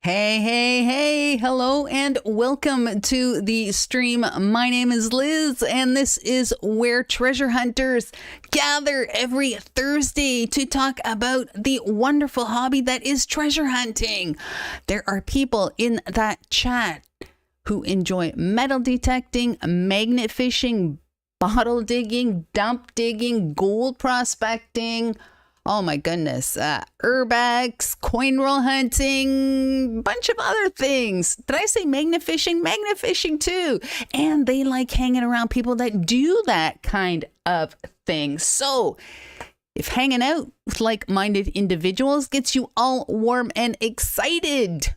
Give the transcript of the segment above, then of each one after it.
Hey, hey, hey, hello and welcome to the stream. My name is Liz and this is where treasure hunters gather every Thursday to talk about the wonderful hobby that is treasure hunting. There are people in that chat who enjoy metal detecting, magnet fishing, bottle digging, dump digging, gold prospecting. Oh my goodness, urbex, coin roll hunting, bunch of other things. Did I say magnet fishing? Magnet fishing too. And they like hanging around people that do that kind of thing. So if hanging out with like-minded individuals gets you all warm and excited,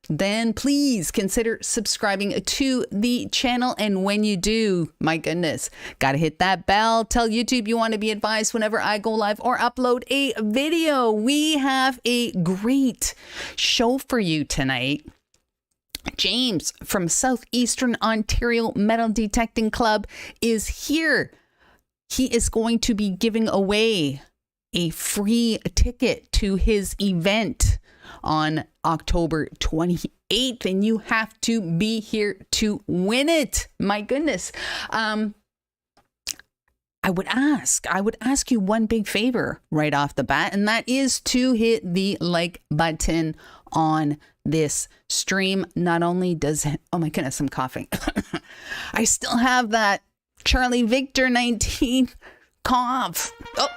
then please consider subscribing to the channel. And when you do, my goodness, gotta hit that bell. Tell YouTube you want to be advised whenever I go live or upload a video. We have a great show for you tonight. James from Southeastern Ontario Metal Detecting Club is here. He is going to be giving away a free ticket to his event on October 28th, and you have to be here to win it. My goodness. I would ask you one big favor right off the bat, and that is to hit the like button on this stream. Not only does it, oh my goodness, I'm coughing. I still have that Charlie Victor 19 cough. Oh.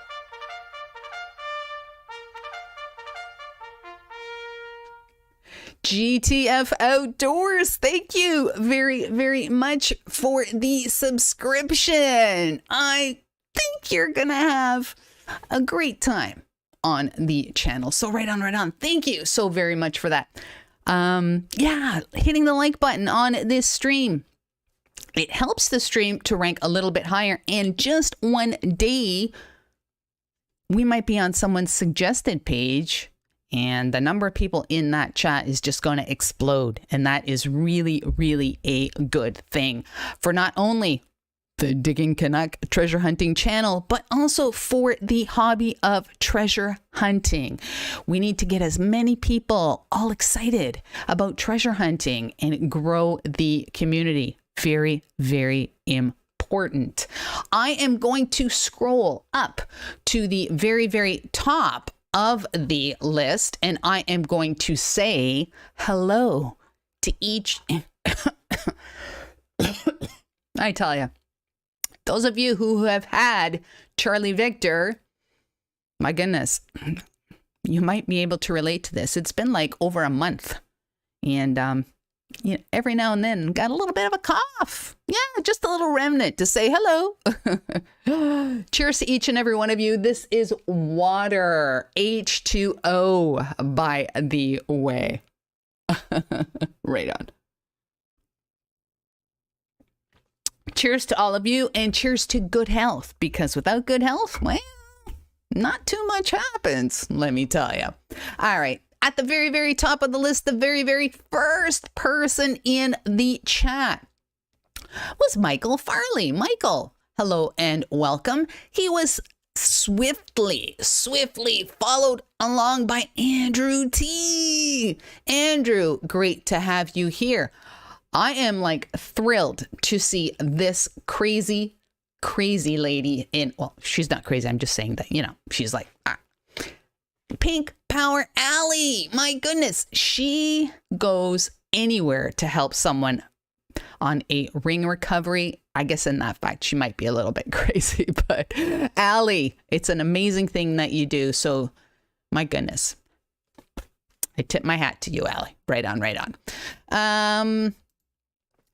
GTF Outdoors, thank you very, very much for the subscription. I think you're gonna have a great time on the channel. So right on. Thank you so very much for that. Yeah, hitting the like button on this stream, it helps the stream to rank a little bit higher. And just one day, we might be on someone's suggested page, and the number of people in that chat is just going to explode. And that is really, really a good thing for not only the Digging Canuck treasure hunting channel, but also for the hobby of treasure hunting. We need to get as many people all excited about treasure hunting and grow the community. Very, very important. I am going to scroll up to the very, very top of the list, and I am going to say hello to each. I tell you, those of you who have had Charlie Victor, my goodness, you might be able to relate to this. It's been like over a month, and you know, every now and then got a little bit of a cough. Yeah, just a little remnant to say hello. Cheers to each and every one of you. This is water, H2O, by the way. Right on. Cheers to all of you, and cheers to good health, because without good health, well, not too much happens, let me tell you. All right. At the very, very top of the list, the very, very first person in the chat was Michael Farley. Michael, hello and welcome. He was swiftly followed along by Andrew T. Andrew, great to have you here. I am like thrilled to see this crazy lady in, well, she's not crazy. I'm just saying that, you know, she's like, Pink Power Alley. My goodness, she goes anywhere to help someone on a ring recovery. I guess in that fact, she might be a little bit crazy, but Alley, it's an amazing thing that you do. So my goodness, I tip my hat to you, Alley. Right on.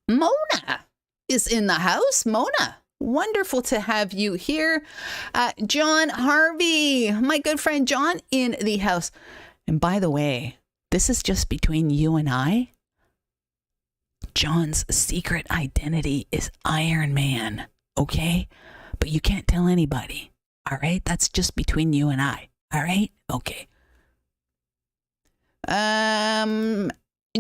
Mona is in the house. Mona, wonderful to have you here. John Harvey, my good friend John, in the house. And by the way, this is just between you and I. John's secret identity is Iron Man, okay? But you can't tell anybody, all right? That's just between you and I, all right? Okay.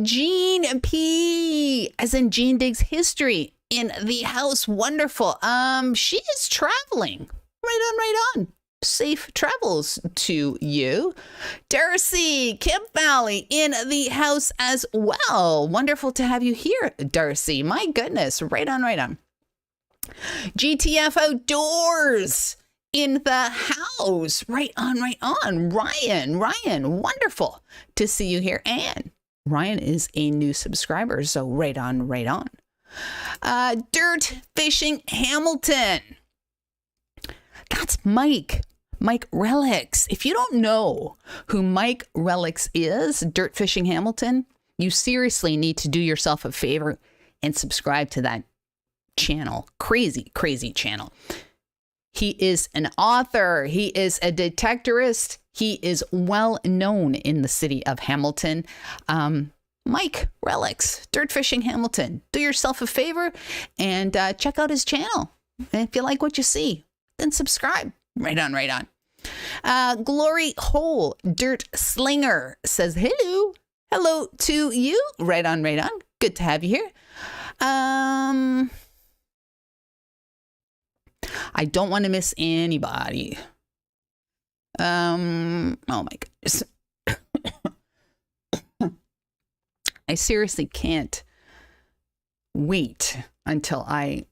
Gene P, as in Gene Digs History, in the house. Wonderful. She is traveling. Right on. safe travels to you. Darcy, Kemp Valley in the house as well. Wonderful to have you here, Darcy. My goodness, right on, right on. GTF Outdoors in the house. Right on, right on. Ryan, wonderful to see you here. And Ryan is a new subscriber, so right on, right on. Dirt Fishing Hamilton. That's Mike Relics. If you don't know who Mike Relics is, Dirt Fishing Hamilton, you seriously need to do yourself a favor and subscribe to that channel. Crazy channel. He is an author. He is a detectorist. He is well known in the city of Hamilton. Mike Relics, Dirt Fishing Hamilton. Do yourself a favor and check out his channel. And if you like what you see, then subscribe. Right on, right on. Glory Hole Dirt Slinger says hello. Hello to you. Right on, right on. Good to have you here. I don't want to miss anybody. Oh my goodness. I seriously can't wait until I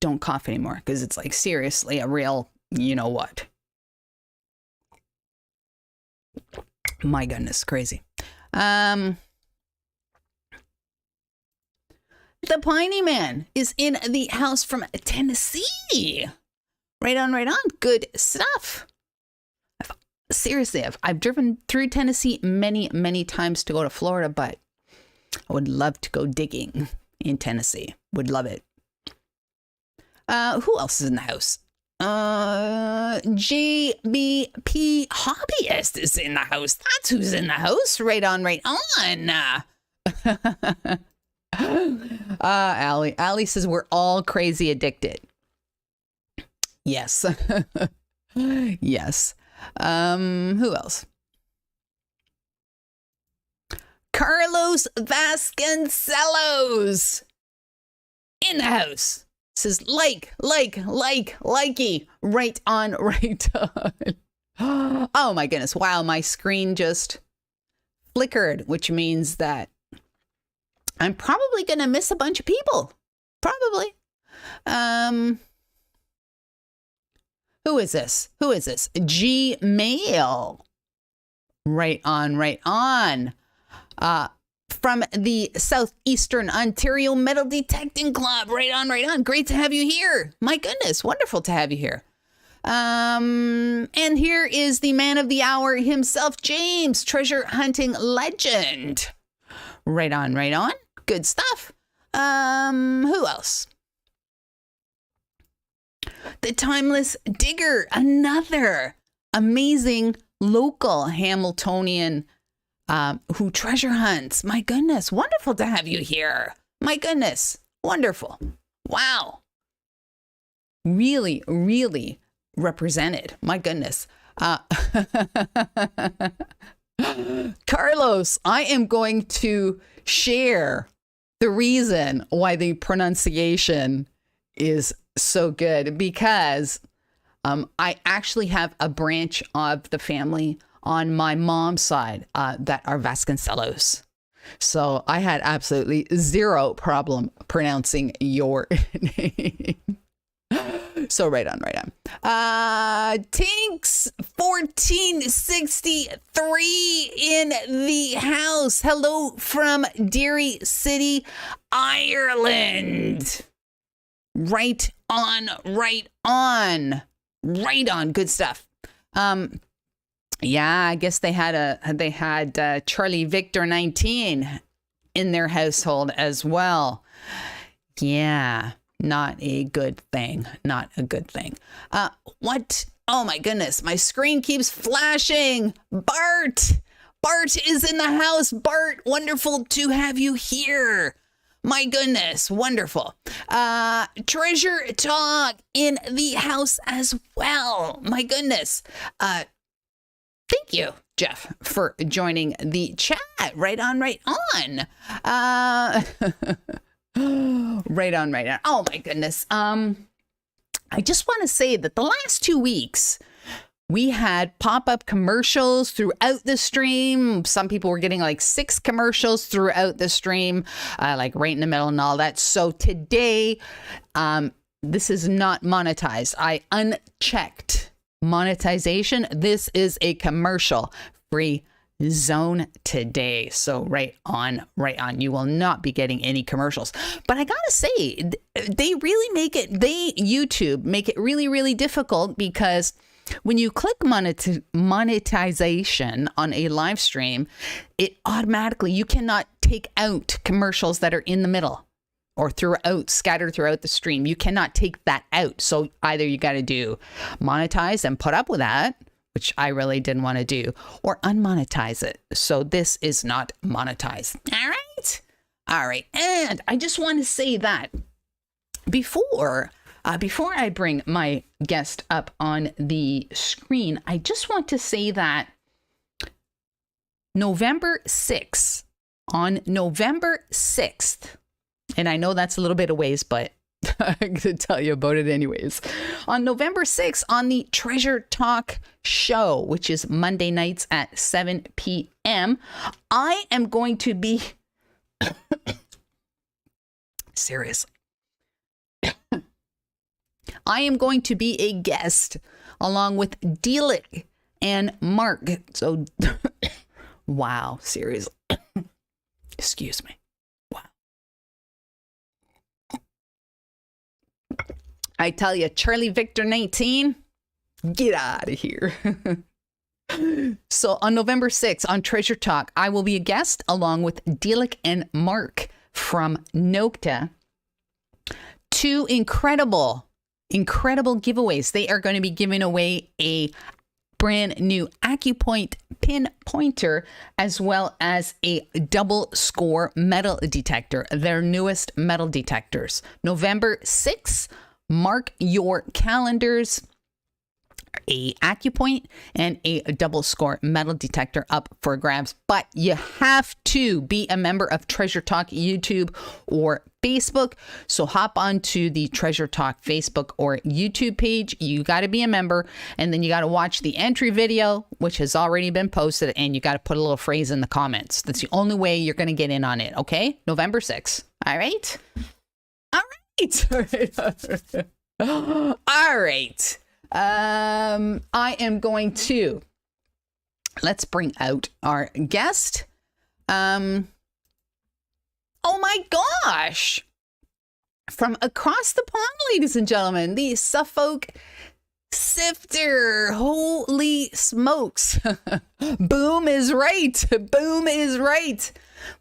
don't cough anymore, because it's like seriously a real, you know what. My goodness, crazy. The Piney Man is in the house from Tennessee. Right on, right on. Good stuff. Seriously, I've driven through Tennessee many times to go to Florida, but I would love to go digging in Tennessee. Would love it. Who else is in the house? JBP Hobbyist is in the house. That's who's in the house. Right on, right on. Allie says we're all crazy addicted. Yes. Yes. Who else? Carlos Vasconcelos in the house. Says likey. Right on, right on. Oh my goodness. Wow, my screen just flickered, which means that I'm probably going to miss a bunch of people. Probably. Who is this? Gmail. Right on, right on. From the Southeastern Ontario Metal Detecting Club. Right on, right on. Great to have you here. My goodness, wonderful to have you here. And here is the man of the hour himself, James, treasure hunting legend. Right on, right on. Good stuff. Who else? The Timeless Digger, another amazing local Hamiltonian who treasure hunts. My goodness, wonderful to have you here. My goodness, wonderful. Wow. Really represented. My goodness. Carlos, I am going to share the reason why the pronunciation is so good, because I actually have a branch of the family on my mom's side that are Vasconcelos. So I had absolutely zero problem pronouncing your name. So right on, right on. Tinks 1463 in the house. Hello from Derry City, Ireland. Right on, right on. Right on. Good stuff. Yeah, I guess they had Charlie Victor 19 in their household as well. Yeah, not a good thing. Not a good thing. What? Oh my goodness, my screen keeps flashing. Bart is in the house. Bart, wonderful to have you here. My goodness, wonderful. Treasure Talk in the house as well. My goodness. Thank you, Jeff, for joining the chat. Right on, right on. Right on, right on. Oh my goodness. I just want to say that the last 2 weeks, We had pop-up commercials throughout the stream. Some people were getting like 6 commercials throughout the stream, like right in the middle and all that. So today, this is not monetized. I unchecked monetization. This is a commercial free zone today. So right on. You will not be getting any commercials. But I gotta say, they really YouTube make it really, really difficult, because when you click monetization on a live stream, it automatically, you cannot take out commercials that are in the middle or scattered throughout the stream. You cannot take that out. So either you got to do monetize and put up with that, which I really didn't want to do, or unmonetize it. So this is not monetized. All right. And I just want to say that before I bring my guest up on the screen, I just want to say that November 6th, and I know that's a little bit of ways, but I'm going to tell you about it anyways. On November 6th, on the Treasure Talk show, which is Monday nights at 7 p.m., I am going to be... Seriously. I am going to be a guest along with 𝗕𝗘𝗢𝗪𝗓 and Mark. So, wow, seriously. Excuse me. Wow. I tell you, Charlie Victor 19, get out of here. So on November 6th on Treasure Talk, I will be a guest along with 𝗕𝗘𝗢𝗪𝗓 and Mark from 𝗕𝗘𝗙𝗚𝗓. 2 incredible giveaways. They are going to be giving away a brand new AccuPoint pin pointer, as well as a double score metal detector, their newest metal detectors. November 6th, mark your calendars. A AccuPoint and a double score metal detector up for grabs, but you have to be a member of Treasure Talk YouTube or Facebook. So hop onto the Treasure Talk Facebook or YouTube page. You got to be a member, and then you got to watch the entry video, which has already been posted, and you got to put a little phrase in the comments. That's the only way you're going to get in on it. Okay, November 6th. All right. All right. I am going to, let's bring out our guest. Oh my gosh. From across the pond, ladies and gentlemen, the Suffolk Sifter. Holy smokes. Boom is right. Boom is right.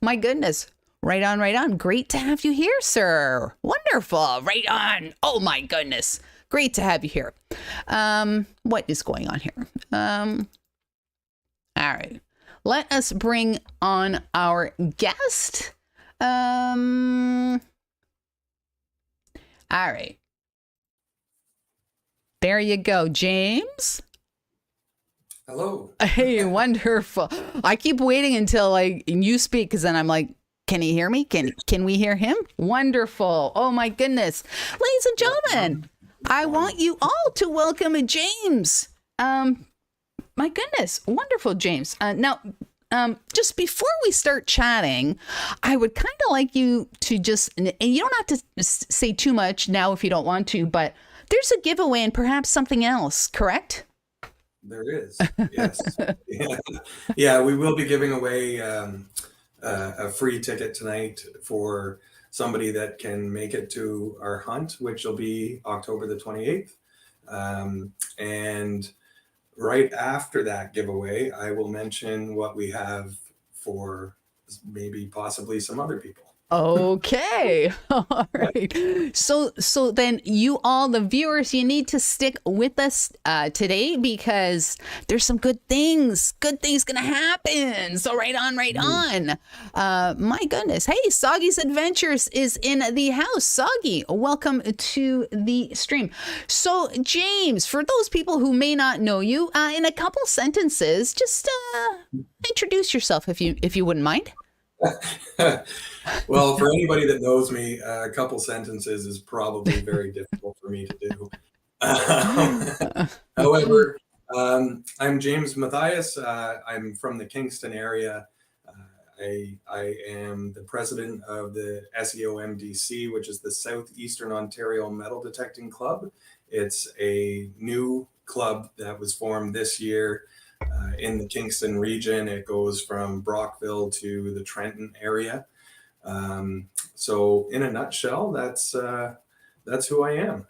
My goodness. Right on. Great to have you here, sir. Wonderful. Right on. Oh my goodness. Great to have you here. What is going on here? All right. Let us bring on our guest. All right. There you go, James. Hello. Hey, wonderful. I keep waiting until like you speak, because then I'm like, can he hear me? Can we hear him? Wonderful. Oh my goodness. Ladies and gentlemen, I want you all to welcome James. My goodness, wonderful, James. Now, just before we start chatting, I would kind of like you to just, and you don't have to say too much now if you don't want to, but there's a giveaway and perhaps something else, correct? There is, yes. Yeah, we will be giving away a free ticket tonight for somebody that can make it to our hunt, which will be October the 28th. And right after that giveaway, I will mention what we have for maybe possibly some other people. Okay. All right. So then you all, the viewers, you need to stick with us today, because there's some good things going to happen. So right on. My goodness. Hey, Soggy's Adventures is in the house. Soggy, welcome to the stream. So James, for those people who may not know you, in a couple sentences, just introduce yourself if you wouldn't mind. Well, for anybody that knows me, a couple sentences is probably very difficult for me to do. However, I'm James Matthias. I'm from the Kingston area. I am the president of the SEOMDC, which is the Southeastern Ontario Metal Detecting Club. It's a new club that was formed this year in the Kingston region. It goes from Brockville to the Trenton area. So in a nutshell, that's who I am.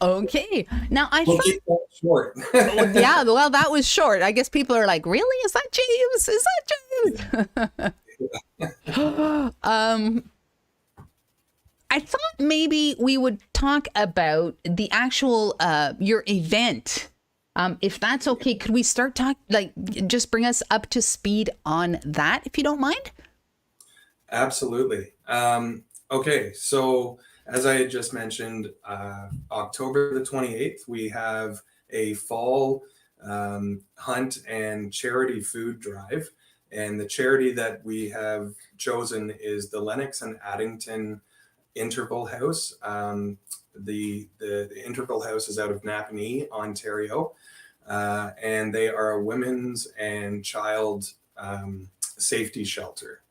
Okay. Now We'll keep that short. yeah, well, that was short. I guess people are like, really? Is that James? Is that James? I thought maybe we would talk about the actual your event. If that's okay, could we start just bring us up to speed on that, if you don't mind? Absolutely. Okay, so as I had just mentioned, October the 28th, we have a fall hunt and charity food drive. And the charity that we have chosen is the Lennox and Addington Interval House. The Interval House is out of 𝗓𝗡𝗎, Ontario, and they are a women's and child safety shelter.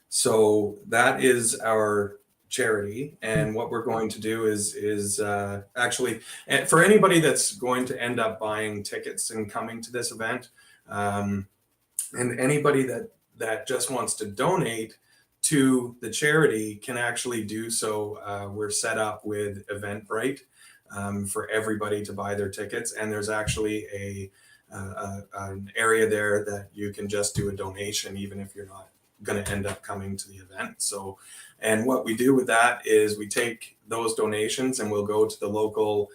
So that is our charity, and what we're going to do is actually, and for anybody that's going to end up buying tickets and coming to this event, and anybody that just wants to donate to the charity can actually do so. We're set up with Eventbrite for everybody to buy their tickets, and there's actually an area there that you can just do a donation even if you're not going to end up coming to the event. So, and what we do with that is we take those donations and we'll go to the local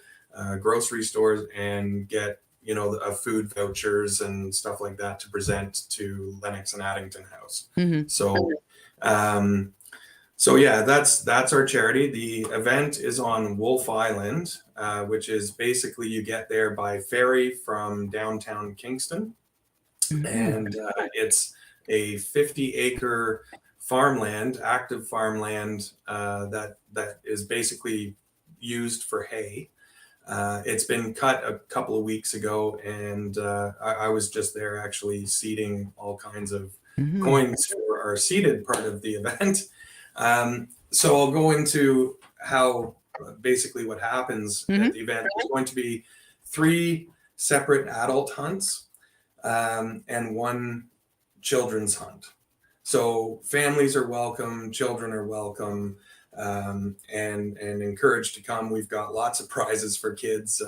grocery stores and get, food vouchers and stuff like that to present to Lennox and Addington House. Mm-hmm. So yeah, that's our charity. The event is on Wolf Island, which is basically you get there by ferry from downtown Kingston. Mm-hmm. And it's a 50-acre farmland, active farmland that is basically used for hay. It's been cut a couple of weeks ago, and I was just there actually seeding all kinds of coins for our seeded part of the event. So I'll go into how basically what happens at the event. There's going to be 3 separate adult hunts and 1 children's hunt. So families are welcome, children are welcome, and encouraged to come. We've got lots of prizes for kids,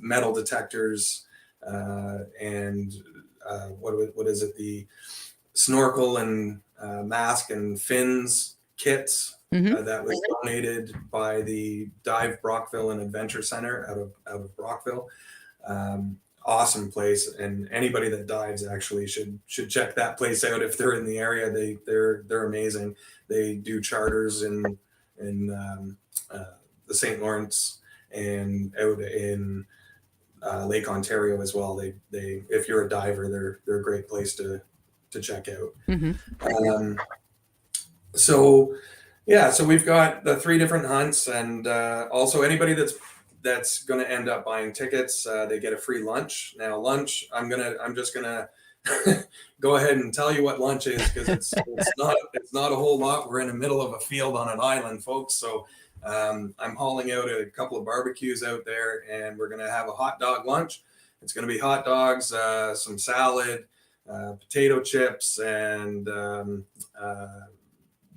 metal detectors, and what is it? The snorkel and mask and fins kits that was donated by the Dive Brockville and Adventure Center out of Brockville. Awesome place, and anybody that dives actually should check that place out if they're in the area. They're amazing. They do charters in the St. Lawrence and out in Lake Ontario as well. They if you're a diver, they're a great place to check out. So we've got the 3 different hunts, and also anybody that's going to end up buying tickets, they get a free lunch. Now lunch, I'm just gonna go ahead and tell you what lunch is, because it's not a whole lot. We're in the middle of a field on an island, folks. So I'm hauling out a couple of barbecues out there, and we're gonna have a hot dog lunch. It's gonna be hot dogs, some salad, potato chips, and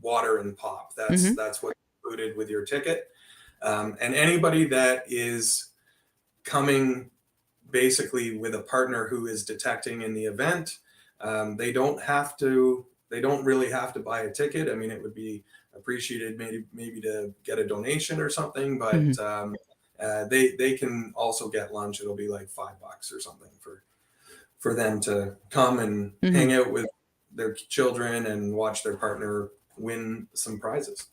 water and pop. That's what's included with your ticket. And anybody that is coming basically with a partner who is detecting in the event, they don't really have to buy a ticket. I mean, it would be appreciated maybe to get a donation or something, but they can also get lunch. It'll be like $5 or something for them to come and hang out with their children and watch their partner win some prizes.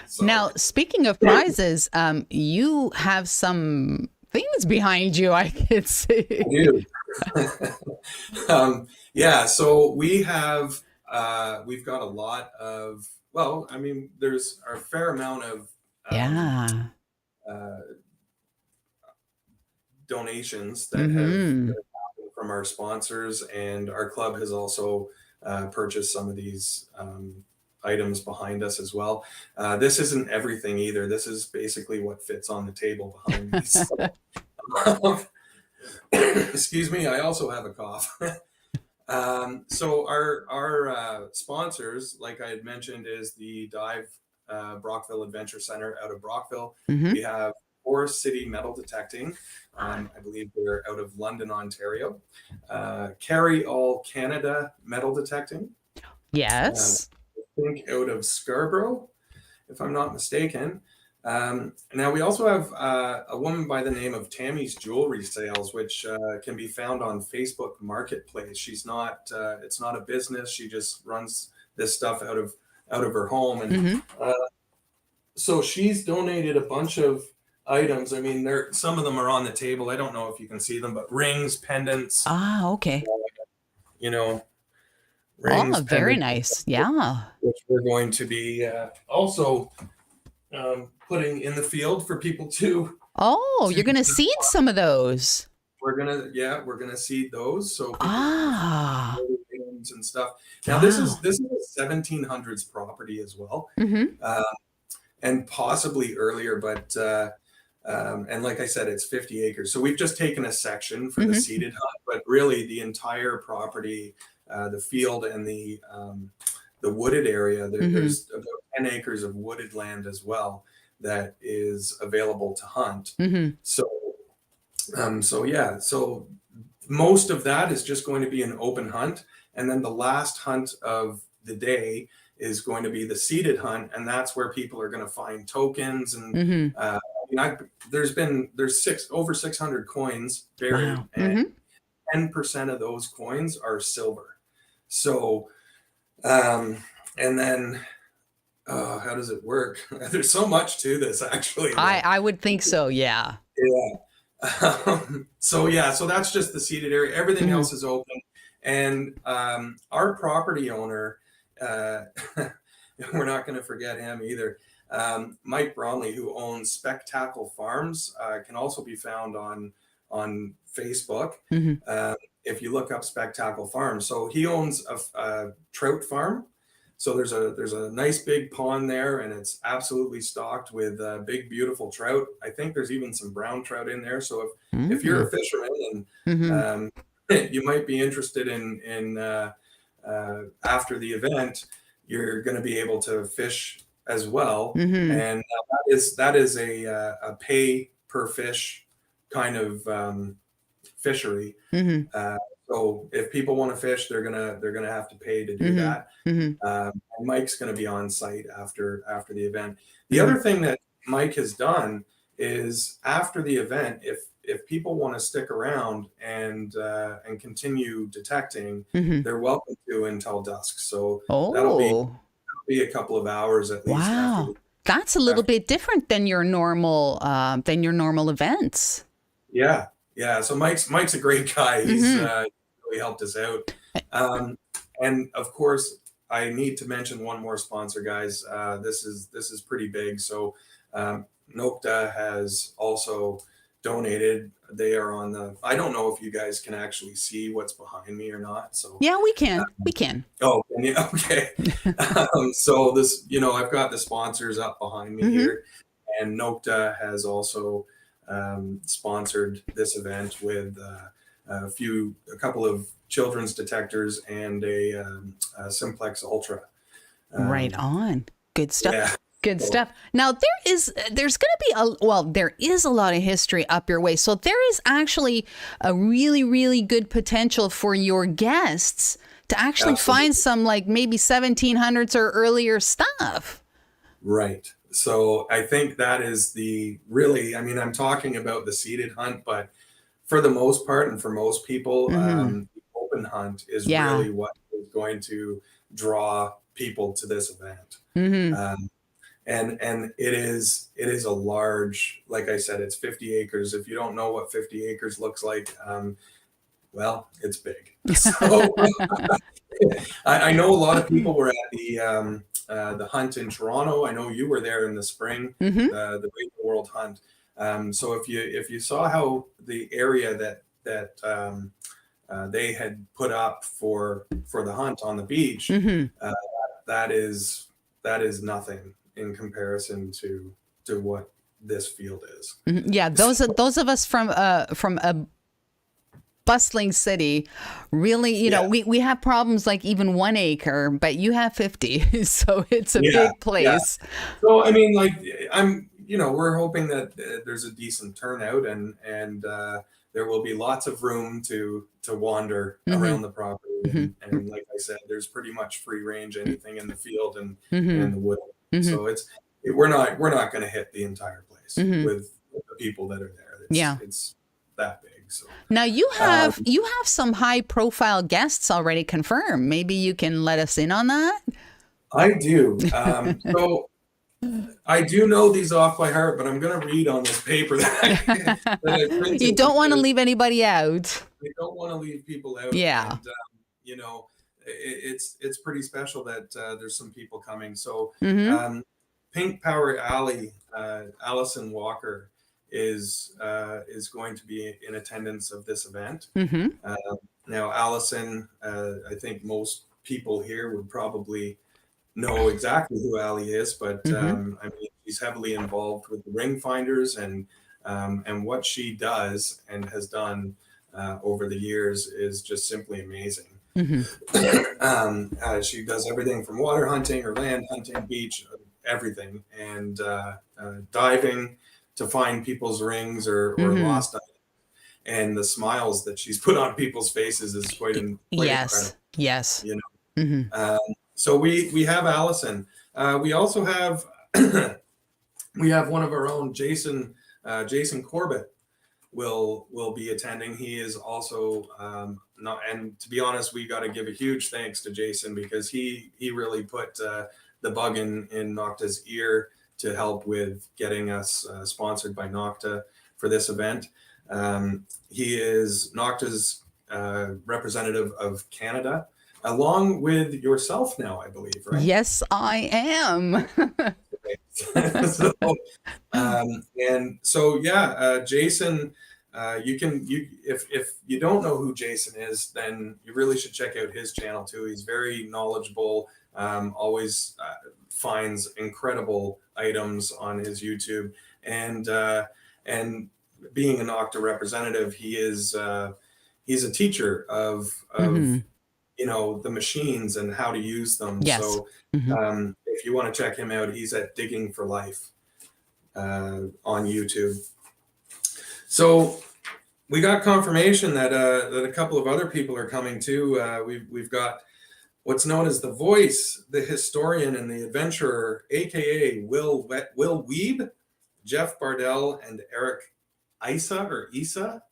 So, now, speaking of prizes, you have some things behind you, I could see. I do. So we've got a lot of, there's a fair amount of donations that have happened from our sponsors, and our club has also purchased some of these items behind us as well. This isn't everything either. This is basically what fits on the table behind me. So, excuse me, I also have a cough. So our sponsors, like I had mentioned, is the Dive Brockville Adventure Center out of Brockville. We have Forest City Metal Detecting. I believe they're out of London, Ontario. 𝗗𝗘𝗖𝗢𝗠𝗚 Metal Detecting. Yes. I think out of Scarborough, if I'm not mistaken. Now we also have a woman by the name of Tammy's Jewelry Sales, which can be found on Facebook Marketplace. She's not, it's not a business. She just runs this stuff out of her home. And so she's donated a bunch of items. I mean, some of them are on the table. I don't know if you can see them, but rings, pendants. Ah, okay. You know, rings. Oh, very nice. Yeah. Which we're going to be also putting in the field for people to. Oh, you're going to seed some of those. We're gonna seed those. So and stuff. Now this is a 1700s property as well, and possibly earlier, but and like I said, it's 50 acres. So we've just taken a section for the seeded hut, but really the entire property, the field and the wooded area, there's about 10 acres of wooded land as well that is available to hunt. So most of that is just going to be an open hunt, and then the last hunt of the day is going to be the seeded hunt, and that's where people are going to find tokens and there's over 600 coins buried, and 10% of those coins are silver. So and then how does it work? There's so much to this, actually. I would think so. Yeah. So that's just the seated area. Everything else is open. And our property owner, we're not going to forget him either. Mike Bromley, who owns Spektakel Farms, can also be found on Facebook. If you look up Spektakel Farms. So he owns a trout farm. So there's a nice big pond there, and it's absolutely stocked with big, beautiful trout. I think there's even some brown trout in there. So if you're a fisherman and you might be interested in after the event, you're going to be able to fish as well. And that is a pay per fish kind of fishery. So if people want to fish, they're gonna have to pay to do that. And Mike's gonna be on site after the event. The other thing that Mike has done is after the event, if people want to stick around and continue detecting, they're welcome to until dusk. So that'll be a couple of hours at least. Wow, that's a little bit different than your normal events. Yeah. So Mike's a great guy. He's really helped us out. And of course, I need to mention one more sponsor, guys. This is pretty big. So 𝗏𝗏𝗕𝗦 has also donated. They are on the. I don't know if you guys can actually see what's behind me or not. So yeah, we can. We can. Oh, okay. So this, I've got the sponsors up behind me here, and 𝗏𝗏𝗕𝗦 has also sponsored this event with a couple of children's detectors and a Simplex Ultra. Right on. Good stuff. Yeah. Good stuff. Now there's going to be there is a lot of history up your way. So there is actually a really, really good potential for your guests to actually find some like maybe 1700s or earlier stuff. Right. So I think that is I'm talking about the seeded hunt, but for the most part and for most people, the open hunt is really what is going to draw people to this event. And it is a large, like I said, it's 50 acres. If you don't know what 50 acres looks like, well, it's big. So I know a lot of people were at the hunt in Toronto. I know you were there in the spring, the Great World Hunt. So if you saw how the area that they had put up for the hunt on the beach, that is nothing in comparison to what this field is. Yeah, those of us from a bustling city, really, you know, we have problems like even 1 acre, but you have 50, so it's a big place. Yeah. So I mean, like, we're hoping that there's a decent turnout, and there will be lots of room to wander around the property. And like I said, there's pretty much free range, anything in the field and the wood. So we're not going to hit the entire place with the people that are there. It's that big. So now you have some high profile guests already confirmed. Maybe you can let us in on that. I do. So I do know these off by heart, but I'm going to read on this paper that I printed. You don't want to leave anybody out. We don't want to leave people out. Yeah. And, it's pretty special that there's some people coming. So Pink Power Alley, Allison Walker is going to be in attendance of this event. Now, Allison, I think most people here would probably know exactly who Allie is, but I mean, she's heavily involved with the ring finders, and what she does and has done over the years is just simply amazing. She does everything from water hunting or land hunting, beach, everything, and diving to find people's rings or lost items. And the smiles that she's put on people's faces is quite incredible. Yes. So we have Allison. We also have we have one of our own, Jason Corbett will be attending. He is also not, and to be honest, we got to give a huge thanks to Jason, because he really put the bug in Nocta's ear to help with getting us sponsored by Nocta for this event. He is Nocta's representative of Canada, along with yourself now, I believe, right? Yes, I am. Jason, if you don't know who Jason is, then you really should check out his channel too. He's very knowledgeable, always finds incredible items on his YouTube, and being a Nocta representative, he's a teacher of the machines and how to use them. Yes. So if you want to check him out, he's at Digging for Life on YouTube. So we got confirmation that a couple of other people are coming too. We've got what's known as the Voice, the historian and the adventurer, aka Will Weeb, Jeff Bardell, and Eric Issa.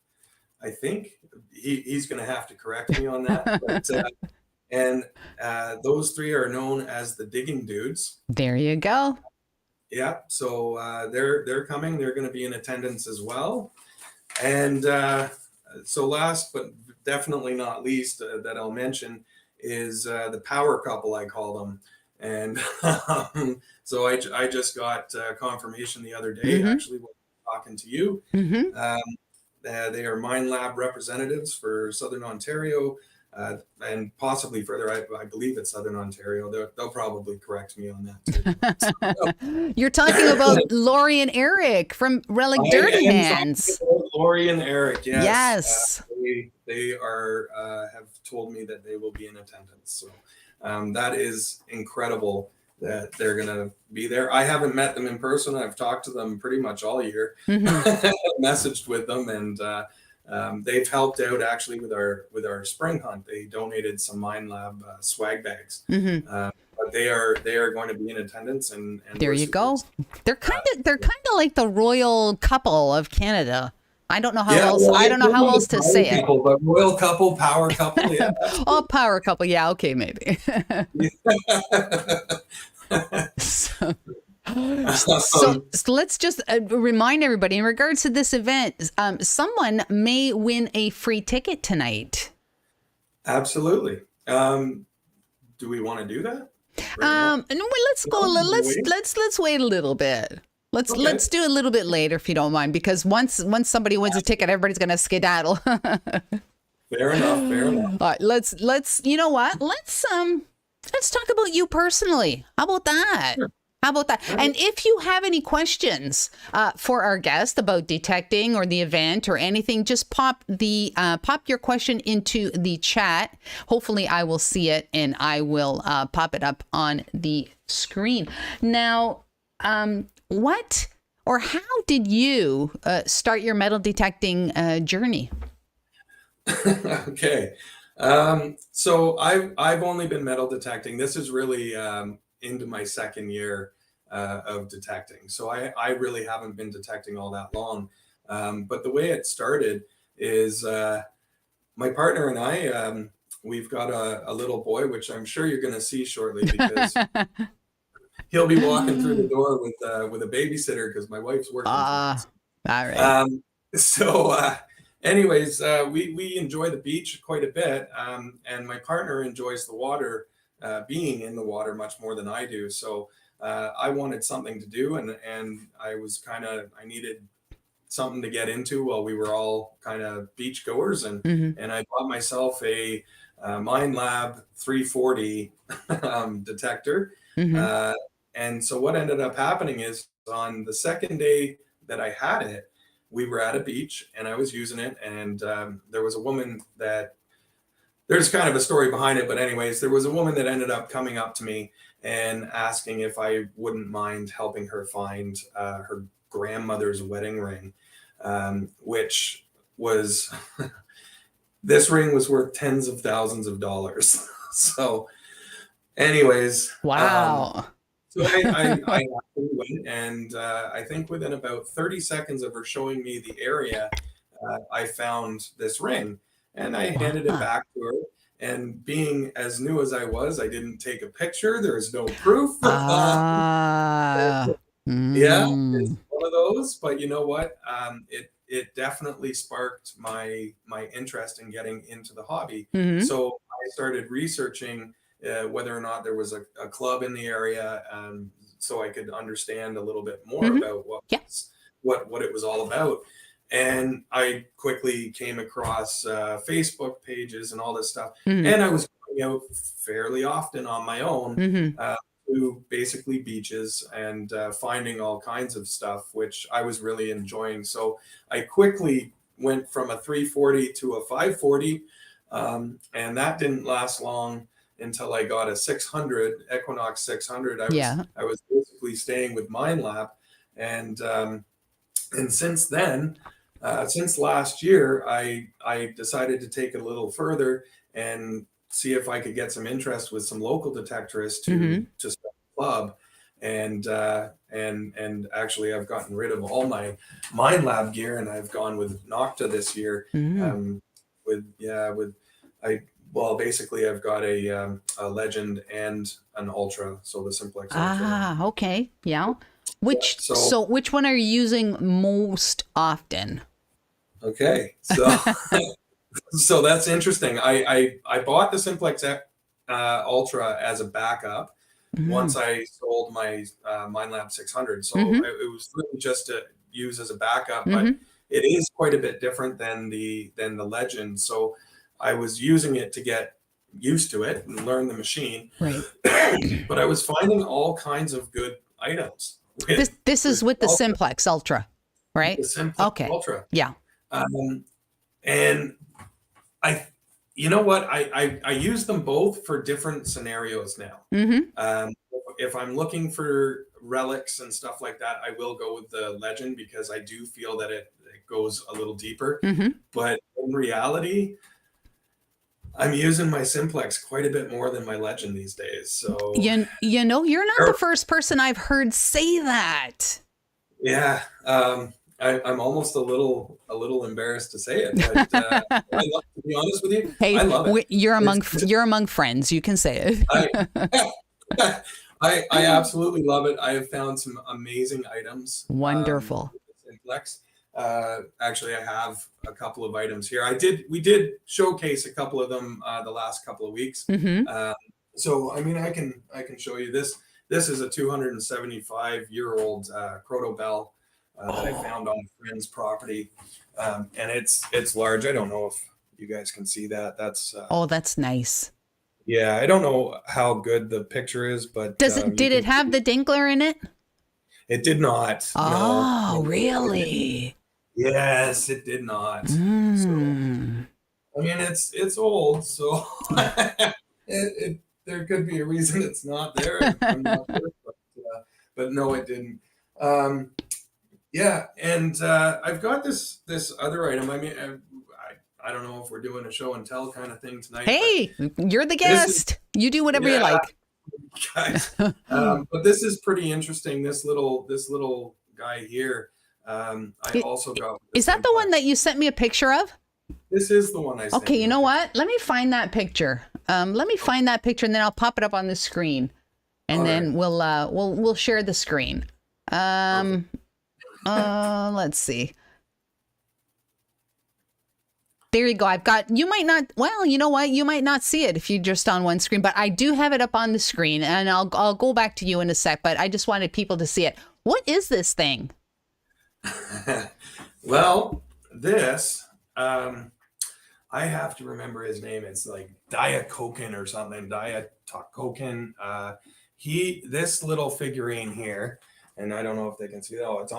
I think he's going to have to correct me on that. But, and those three are known as the Digging Dudes. There you go. Yeah. So they're coming. They're going to be in attendance as well. And so last but definitely not least that I'll mention is the power couple, I call them. And so I just got confirmation the other day, actually, when talking to you. They are Mine Lab representatives for Southern Ontario, and possibly further. I believe it's Southern Ontario. They'll probably correct me on that too. You're talking about Lori and Eric from Relic Dirty Hands. Lori and Eric, yes. Yes. They are have told me that they will be in attendance. So that is incredible that they're going to be there. I haven't met them in person. I've talked to them pretty much all year, messaged with them, and they've helped out actually with our spring hunt. They donated some Mine Lab swag bags, but they are going to be in attendance. And there you go. They're kind of like the royal couple of Canada. I don't know how else. I don't know how else to say it. But royal couple, power couple, yeah. Oh, power couple, yeah. Okay, maybe. So let's just remind everybody in regards to this event, someone may win a free ticket tonight. Absolutely. Do we want to do that? No, let's go. Let's wait a little bit. Let's do a little bit later if you don't mind, because once somebody wins a ticket, everybody's gonna skedaddle. Fair enough. Fair enough. All right, let's you know what? Let's talk about you personally. How about that? Sure. How about that? And if you have any questions for our guest about detecting or the event or anything, just pop your question into the chat. Hopefully I will see it and I will pop it up on the screen. Now, what or how did you start your metal detecting journey? Okay. So I've only been metal detecting. This is really into my second year of detecting. So I really haven't been detecting all that long. But the way it started is my partner and I, we've got a little boy, which I'm sure you're going to see shortly, because he'll be walking through the door with a babysitter because my wife's working. All right. Anyways, we enjoy the beach quite a bit, and my partner enjoys the water, being in the water much more than I do. So I wanted something to do, and I needed something to get into while we were all kind of beach goers, and I bought myself a MindLab 340 detector. And so what ended up happening is, on the second day that I had it, we were at a beach and I was using it, and there was a woman that, there's kind of a story behind it, but anyways, there was a woman that ended up coming up to me and asking if I wouldn't mind helping her find her grandmother's wedding ring, which was, this ring was worth tens of thousands of dollars. So anyways. Wow. So I went, and I think within about 30 seconds of her showing me the area, I found this ring, and I handed it back to her. And being as new as I was, I didn't take a picture. There's no proof. Yeah, it's one of those. But you know what? It definitely sparked my interest in getting into the hobby. So I started researching whether or not there was a club in the area, so I could understand a little bit more about what it was all about. And I quickly came across Facebook pages and all this stuff. And I was going out fairly often on my own to basically beaches and finding all kinds of stuff, which I was really enjoying. So I quickly went from a 340 to a 540, and that didn't last long until I got a 600, Equinox 600. I was basically staying with MindLab, and since then, since last year, I decided to take it a little further and see if I could get some interest with some local detectorists to start a club. And actually, I've gotten rid of all my MindLab gear, and I've gone with Nocta this year. Basically, I've got a Legend and an Ultra, so the Simplex Ultra. Okay, yeah. Which one are you using most often? Okay, so so that's interesting. I bought the Simplex Ultra as a backup once I sold my MindLab 600. So it was really just to use as a backup, but it is quite a bit different than the Legend. So I was using it to get used to it and learn the machine. Right. But I was finding all kinds of good items. This is with the Simplex Ultra, right? The Simplex Ultra. Yeah. And you know what? I use them both for different scenarios now. If I'm looking for relics and stuff like that, I will go with the Legend because I do feel that it goes a little deeper. But in reality, I'm using my Simplex quite a bit more than my Legend these days. So you know, you're not the first person I've heard say that. Yeah, I'm almost a little embarrassed to say it, but to be honest with you, I love it. You're among friends. You can say it. I absolutely love it. I have found some amazing items. Wonderful. With Simplex. Actually, I have a couple of items here. We did showcase a couple of them the last couple of weeks. So I mean, I can show you this. this is a 275-year-old �cri𝗚𝗚𝗚𝗚 that I found on a friend's property, and it's large. I don't know if you guys can see that. That's Oh, that's nice. yeah. I don't know how good the picture is, but Did it have the Dinkler in it? It did not. Oh, No. really? Yes, it did not. So, Mm. I mean, it's old, so there could be a reason it's not there. I'm not sure, but no, it didn't. Yeah, and I've got this other item. I mean, I don't know if we're doing a show and tell kind of thing tonight. Hey, you're the guest. You do whatever you like. Guys, but this is pretty interesting. This little guy here. I also got. Is that the one that you sent me a picture of? This is the one I sent. Okay, you know what? Let me find that picture. Let me find that picture, and then I'll pop it up on the screen, and then we'll share the screen. Let's see. There you go. I've got, you might not, well, you know what? You might not see it if you're just on one screen, but I do have it up on the screen, and I'll go back to you in a sec, but I just wanted people to see it. What is this thing? Well, this, I have to remember his name. It's like 𝗕𝗘𝗥𝗚𝗓𝗏 or something, 𝗕𝗘𝗥𝗚𝗓𝗏. This little figurine here, and I don't know if they can see that. Oh, it's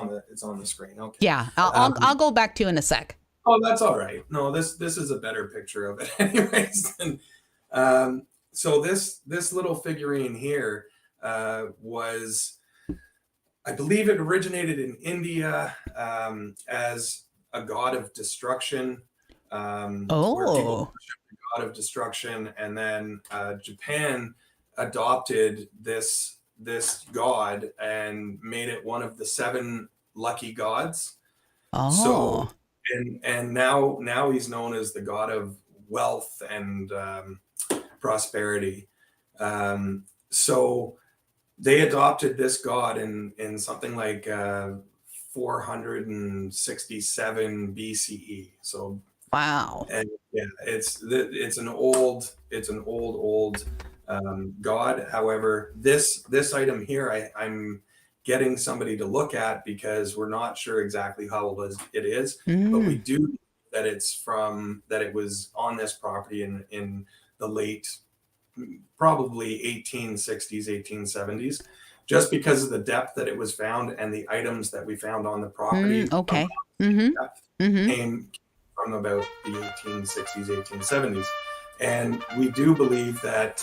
on the screen. Okay. Yeah, I'll go back to you in a sec. Oh, that's all right. No, this is a better picture of it anyways. So this little figurine here was, I believe it originated in India as a god of destruction. Where people worship the god of destruction, and then Japan adopted this god and made it one of the 7 lucky gods. Oh. So and now he's known as the god of wealth and prosperity. So they adopted this god in something like 467 BCE. So wow. And yeah, it's an old god. However, this item here, I'm getting somebody to look at because we're not sure exactly how old it is, but we do know that it was on this property in the late, probably 1860s, 1870s, just because of the depth that it was found and the items that we found on the property. Okay. Came from about the 1860s, 1870s. And we do believe that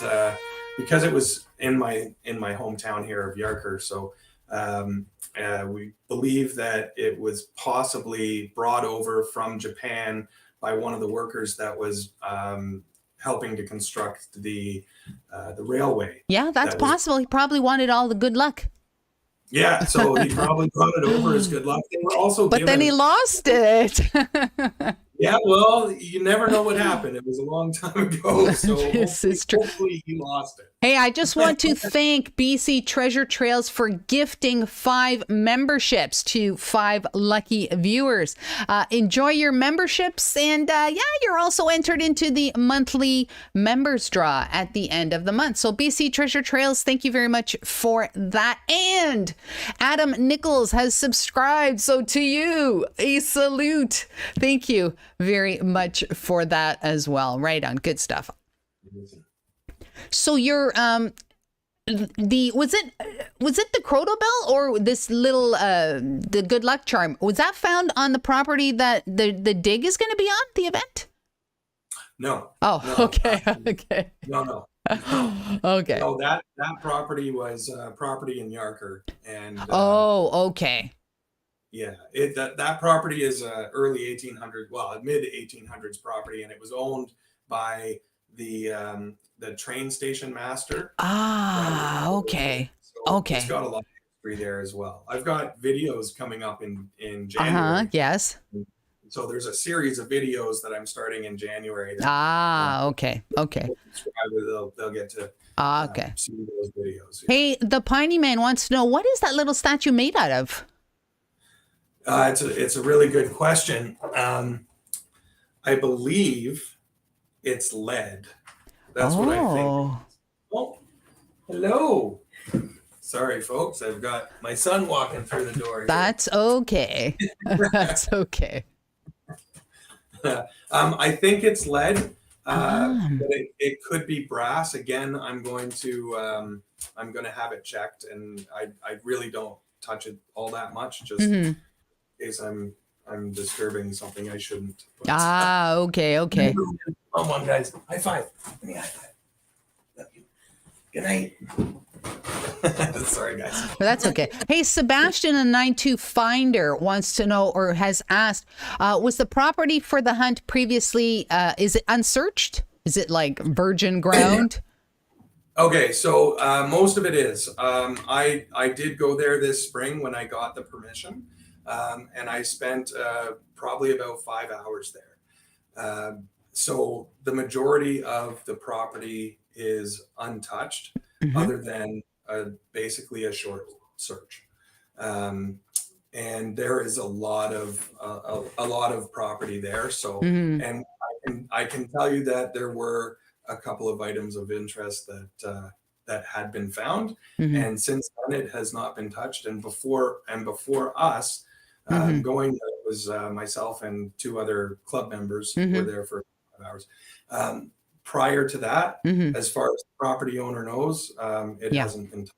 because it was in my hometown here of 𝗪𝗪𝗪, so we believe that it was possibly brought over from Japan by one of the workers that was helping to construct the railway. Yeah, that's possible. He probably wanted all the good luck. Yeah, so he probably brought it over as good luck. They were also then he lost it. Yeah, well, you never know what happened. It was a long time ago, so hopefully he lost it. Hey, I just want to thank BC Treasure Trails for gifting 5 memberships to 5 lucky viewers. Enjoy your memberships, and you're also entered into the monthly members draw at the end of the month. So BC Treasure Trails, thank you very much for that. And Adam Nichols has subscribed, so to you, a salute. Thank you very much for that as well. Right on. Good stuff. So you're was it the �cri𝗚𝗚𝗚𝗚 or this little the good luck charm, was that found on the property that the dig is going to be on, the event? No. Oh, no, okay. Okay. No. Okay. No, that property was property in 𝗪𝗪𝗪𝗪, and okay. Yeah, that property is early 1800s, well, mid 1800s property, and it was owned by the train station master. Okay. So okay. It's got a lot of history there as well. I've got videos coming up in January. Yes. So there's a series of videos that I'm starting in January. Okay. They'll get to see those videos. Hey, the Piney Man wants to know, what is that little statue made out of? It's a really good question. I believe it's lead. That's what I think. Oh, hello. Sorry, folks. I've got my son walking through the door here. That's okay. That's okay. I think it's lead, but it could be brass. Again, I'm going to have it checked, and I really don't touch it all that much, just in case I'm disturbing something I shouldn't. But, Okay. Come on, guys. High five. Give me a high five. Love you. Good night. Sorry, guys. But that's okay. Hey, Sebastian and 92 Finder wants to know, or has asked, was the property for the hunt previously, is it unsearched? Is it like virgin ground? Okay, so most of it is. I did go there this spring when I got the permission, and I spent probably about 5 hours there. So the majority of the property is untouched, other than basically a short search. And there is a lot of property there. So, and I can tell you that there were a couple of items of interest that had been found, and since then it has not been touched. And before us going, it was myself and 2 other club members were there for 5 hours. Prior to that, as far as the property owner knows, it hasn't been touched.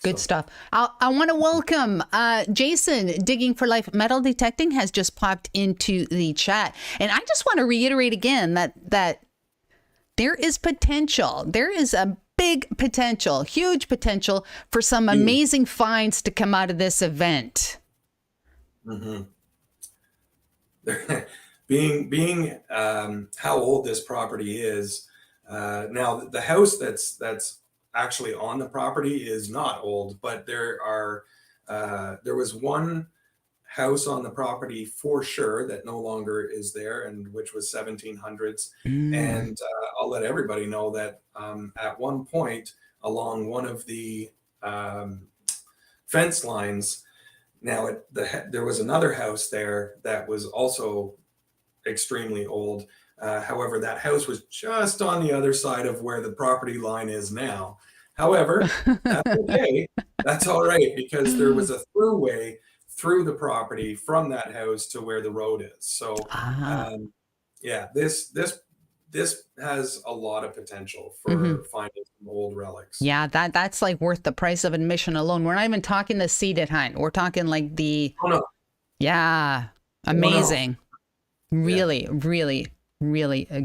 Good stuff. I want to welcome Jason, Digging for Life Metal Detecting, has just popped into the chat. And I just want to reiterate again that there is potential. There is a big potential, huge potential for some amazing finds to come out of this event. Being how old this property is, now the house that's actually on the property is not old, but there was one house on the property for sure that no longer is there, and which was 1700s. And I'll let everybody know that at one point along one of the fence lines, now there was another house there that was also extremely old. However, that house was just on the other side of where the property line is now. However, that's okay. That's all right, because there was a throughway through the property from that house to where the road is. So, yeah, this has a lot of potential for finding some old relics. Yeah, that's like worth the price of admission alone. We're not even talking the seeded hunt. We're talking like the yeah, amazing. Really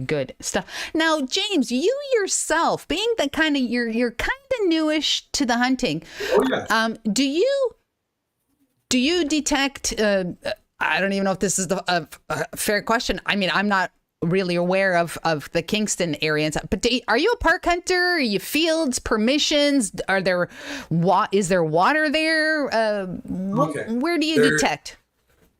good stuff. Now, James, you yourself, being the kind of you're kind of newish to the hunting. Do you detect? I don't even know if this is a fair question. I mean, I'm not really aware of the Kingston area and stuff. But are you a park hunter? Are you fields, permissions? Is there water there? Where do you detect?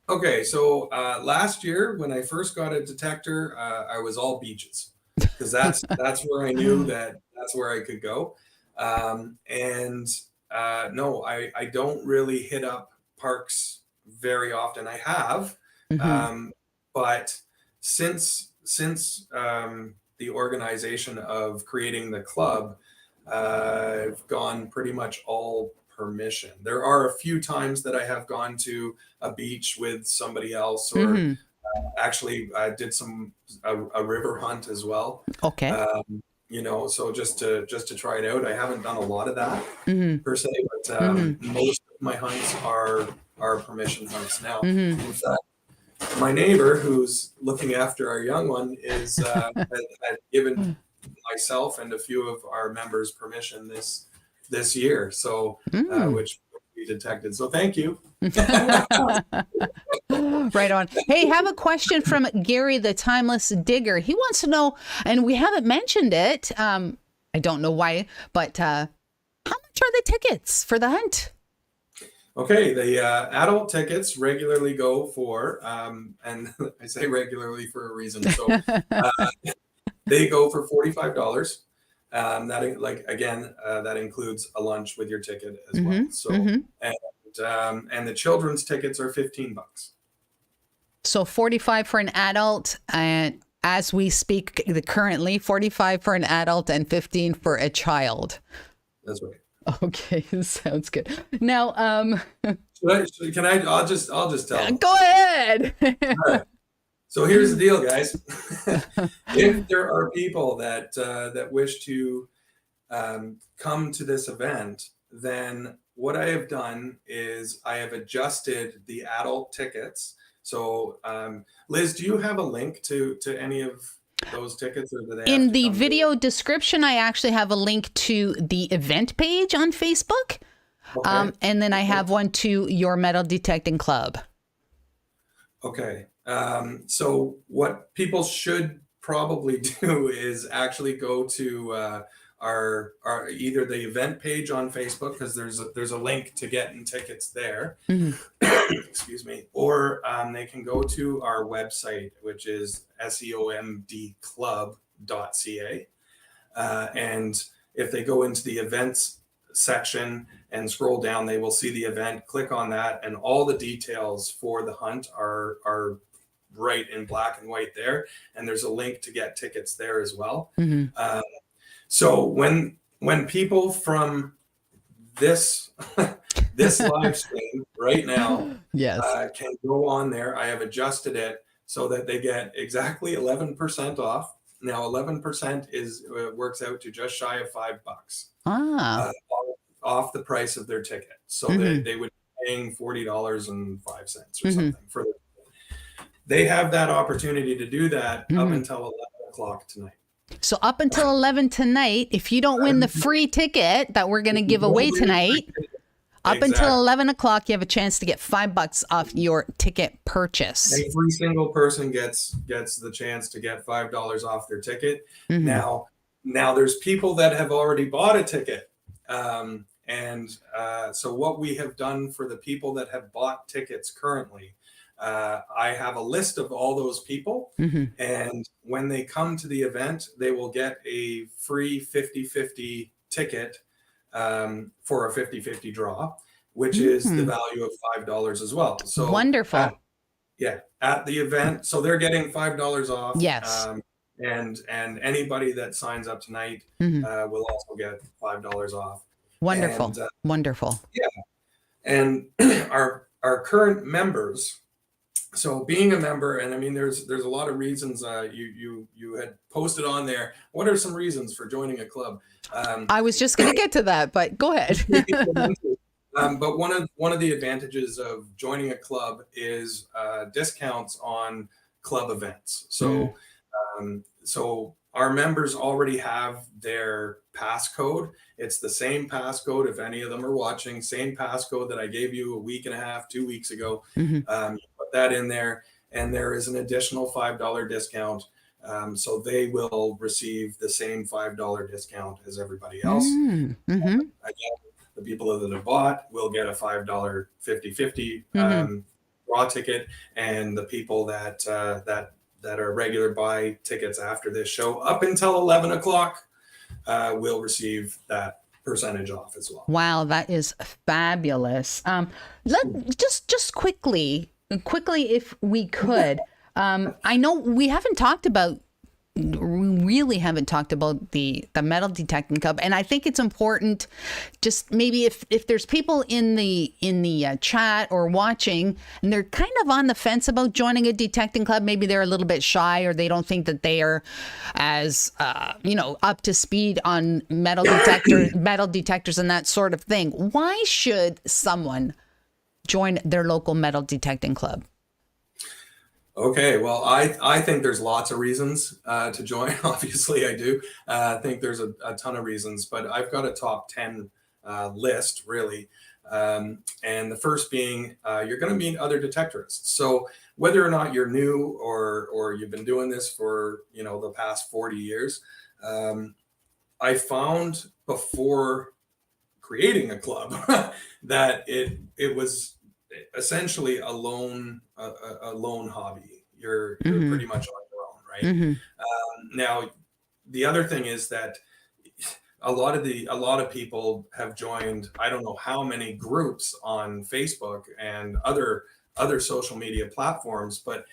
Okay, so last year when I first got a detector, I was all beaches, because that's where I knew that's where I could go. No, I don't really hit up parks very often. I have, but since the organization of creating the club, I've gone pretty much all permission. There are a few times that I have gone to a beach with somebody else, or actually I did a river hunt as well. Okay. So just to try it out. I haven't done a lot of that per se, but most of my hunts are permission hunts now. In fact, my neighbor, who's looking after our young one, had given myself and a few of our members permission this year, so which we detected. So thank you. Right on. Hey, have a question from Gary, the Timeless Digger. He wants to know, and we haven't mentioned it. I don't know why, but how much are the tickets for the hunt? Okay, the adult tickets regularly go for, and I say regularly for a reason. So they go for $45. That includes a lunch with your ticket as well. So and the children's tickets are $15. So 45 for an adult, and as we speak currently, 45 for an adult and 15 for a child. That's right. Okay, sounds good. Now, I'll just tell them. go ahead. All right. So here's the deal, guys. If there are people that wish to come to this event, then what I have done is I have adjusted the adult tickets. So, Liz, do you have a link to any of those tickets, or do they In the video description, I actually have a link to the event page on Facebook. Okay. And then I have one to your Metal Detecting Club. Okay. So what people should probably do is actually go to our either the event page on Facebook, because there's a link to getting tickets there. Excuse me. Or they can go to our website, which is SEOMDClub.ca. And if they go into the events section and scroll down, they will see the event. Click on that, and all the details for the hunt are right in black and white there. And there's a link to get tickets there as well. So when people from this this live stream right now can go on there, I have adjusted it so that they get exactly 11% off. Now 11% works out to just shy of $5 off the price of their ticket. So they would be paying $40.05 or something for the. They have that opportunity to do that up until 11 o'clock tonight. So up until 11 tonight, if you don't win the free ticket that we're going to give away tonight, up until 11 o'clock, you have a chance to get $5 off your ticket purchase. Every single person gets the chance to get $5 off their ticket. Now there's people that have already bought a ticket. So what we have done for the people that have bought tickets currently, I have a list of all those people, and when they come to the event, they will get a free 50-50 ticket for a 50-50 draw, which is the value of $5 as well. So wonderful. At the event, so they're getting $5 off. Yes. And anybody that signs up tonight will also get $5 off. Wonderful. And, wonderful. Yeah. And our current members. So being a member, and I mean, there's a lot of reasons. You had posted on there. What are some reasons for joining a club? I was just going to get to that, but go ahead. But one of the advantages of joining a club is discounts on club events. So so our members already have their passcode. It's the same passcode, if any of them are watching, same passcode that I gave you a week and a half, 2 weeks ago. You put that in there, and there is an additional $5 discount. So they will receive the same $5 discount as everybody else. Again, the people that have bought will get a $5 50-50 raw ticket, and the people that are regular buy tickets after this show up until 11 o'clock will receive that percentage off as well. Wow, that is fabulous. Just quickly, if we could, I know we really haven't talked about the Metal Detecting Club, and I think it's important. Just maybe if there's people in the chat or watching, and they're kind of on the fence about joining a detecting club, maybe they're a little bit shy, or they don't think that they are as up to speed on metal detectors and that sort of thing. Why should someone join their local Metal Detecting Club? Okay, well, I think there's lots of reasons to join. Obviously, I do. I think there's a ton of reasons, but I've got a top 10 list, really. And the first being, you're going to meet other detectorists. So whether or not you're new or you've been doing this for the past 40 years, I found before creating a club that it was essentially a lone hobby. You're pretty much on your own, right? Now, the other thing is that a lot of people have joined, I don't know how many groups on Facebook and other social media platforms, but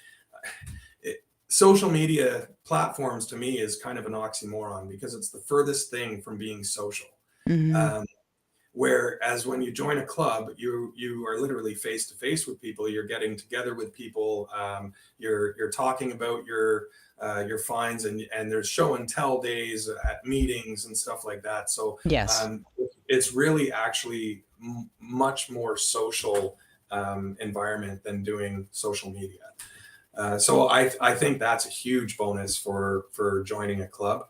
social media platforms to me is kind of an oxymoron, because it's the furthest thing from being social. Whereas when you join a club, you are literally face to face with people. You're getting together with people. You're talking about your finds, and there's show and tell days at meetings and stuff like that. So Yes. it's really actually much more social environment than doing social media. So I think that's a huge bonus for joining a club.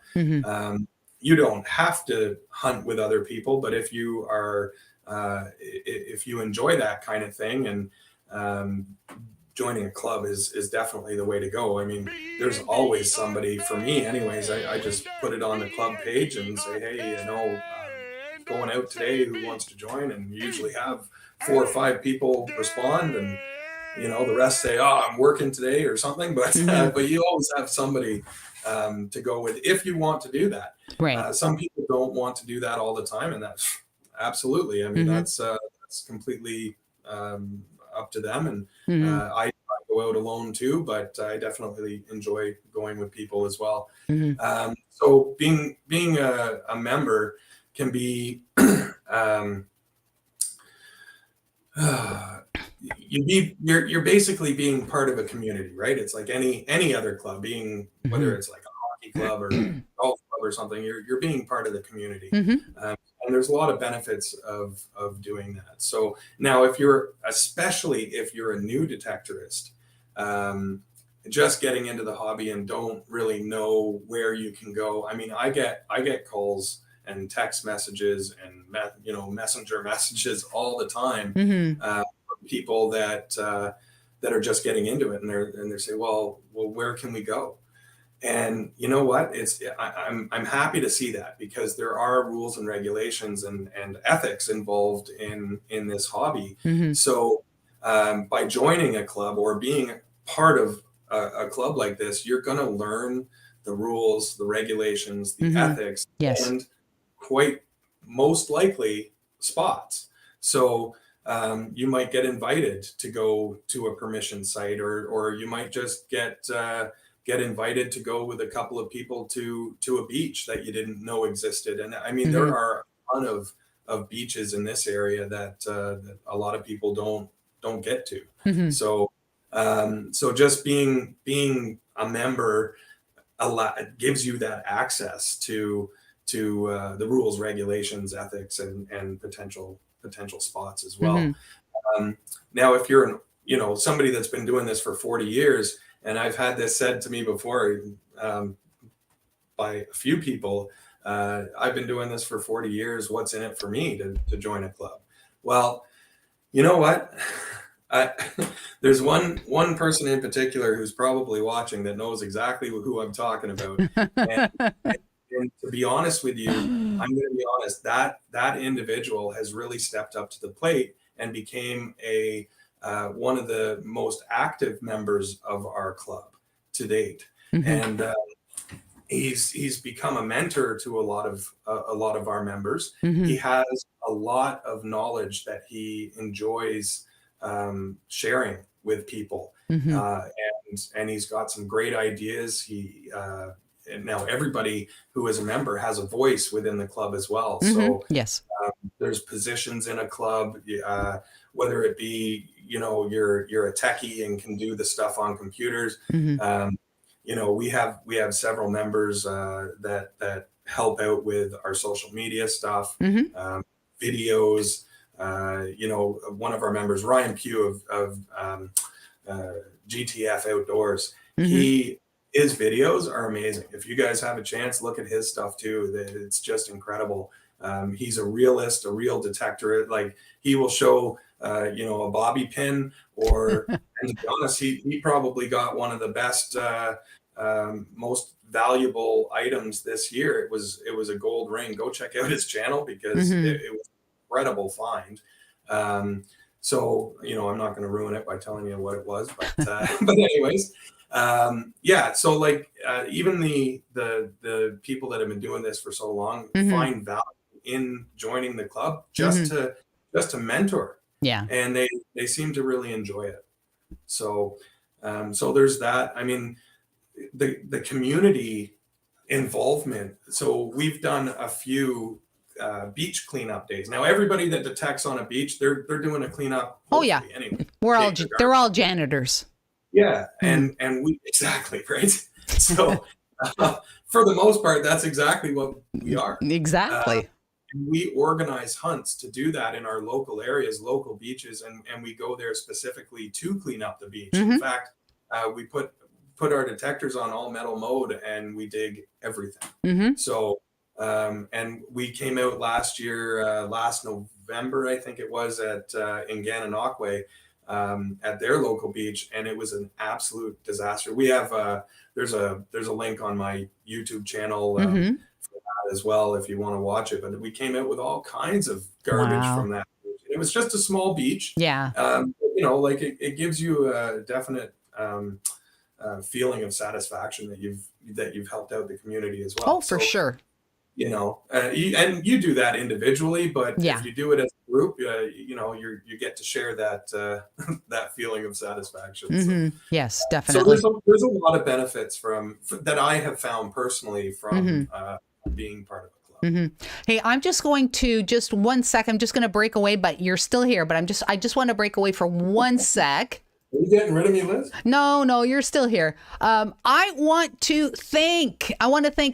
You don't have to hunt with other people, but if you are, if you enjoy that kind of thing, and joining a club is definitely the way to go. I mean, there's always somebody, for me anyways, I just put it on the club page and say, hey, you know, going out today, who wants to join? And you usually have 4 or 5 people respond, and you know, the rest say, oh, I'm working today or something, but but you always have somebody to go with if you want to do that. Right. Some people don't want to do that all the time, and that's absolutely, I mean, that's completely up to them. And I go out alone too, but I definitely enjoy going with people as well. So being a member can be you're basically being part of a community, right? It's like any other club, being whether it's like a hockey club or golf club or something, you're being part of the community. And there's a lot of benefits of doing that. So now especially if you're a new detectorist, just getting into the hobby and don't really know where you can go. I mean, I get calls and text messages and messenger messages all the time from people that are just getting into it, and they say, well, where can we go? And you know what? I'm happy to see that, because there are rules and regulations and ethics involved in this hobby. So by joining a club or being part of a club like this, you're going to learn the rules, the regulations, the ethics, and quite most likely spots. So you might get invited to go to a permission site, or you might just get invited to go with a couple of people to a beach that you didn't know existed. And I mean, there are a ton of beaches in this area that a lot of people don't get to. So just being a member gives you that access to the rules, regulations, ethics, and potential spots as well. Now, if you're somebody that's been doing this for 40 years, and I've had this said to me before by a few people, I've been doing this for 40 years. What's in it for me to join a club? Well, you know what? There's one person in particular who's probably watching that knows exactly who I'm talking about. And to be honest with you, I'm going to be honest, that individual has really stepped up to the plate and became one of the most active members of our club to date. And he's become a mentor to a lot of our members. He has a lot of knowledge that he enjoys sharing with people, and he's got some great ideas. And now everybody who is a member has a voice within the club as well. So there's positions in a club, whether it be, you're a techie and can do the stuff on computers. We have several members that help out with our social media stuff, videos. One of our members, Ryan Pugh of GTF Outdoors, his videos are amazing. If you guys have a chance, look at his stuff too. It's just incredible. He's a realist, a real detector. Like, he will show, a bobby pin, and to be honest, he probably got one of the best, most valuable items this year. It was a gold ring. Go check out his channel, because it was an incredible find. So, I'm not going to ruin it by telling you what it was, but anyways. So like even the people that have been doing this for so long find value in joining the club just to mentor. And they seem to really enjoy it. So there's that. I mean, the community involvement. So we've done a few beach cleanup days. Now, everybody that detects on a beach, they're doing a cleanup. Oh yeah, anyway. they're all janitors. Yeah, and we exactly right. So for the most part, that's exactly what we are. Exactly. We organize hunts to do that in our local areas, local beaches, and we go there specifically to clean up the beach. In fact, we put our detectors on all metal mode and we dig everything. So and we came out last year, last November, I think it was, at in 𝗗𝗚𝗚𝗏𝗚𝗓 at their local beach, and it was an absolute disaster. We have there's a link on my YouTube channel for that as well if you want to watch it. But we came out with all kinds of garbage from that beach. It was just a small beach. Yeah. You know, like it gives you a definite feeling of satisfaction that you've helped out the community as well. Oh, for sure. You know, and you do that individually, but if you do it as a group, you know, you get to share that that feling of satisfaction. So, yes, definitely. So there's a lot of benefits that I have found personally from being part of a club. Hey, I'm just going to just 1 sec. I'm just going to break away, but you're still here. But I just want to break away for 1 sec. Are you getting rid of me, Liz? No, you're still here. I want to thank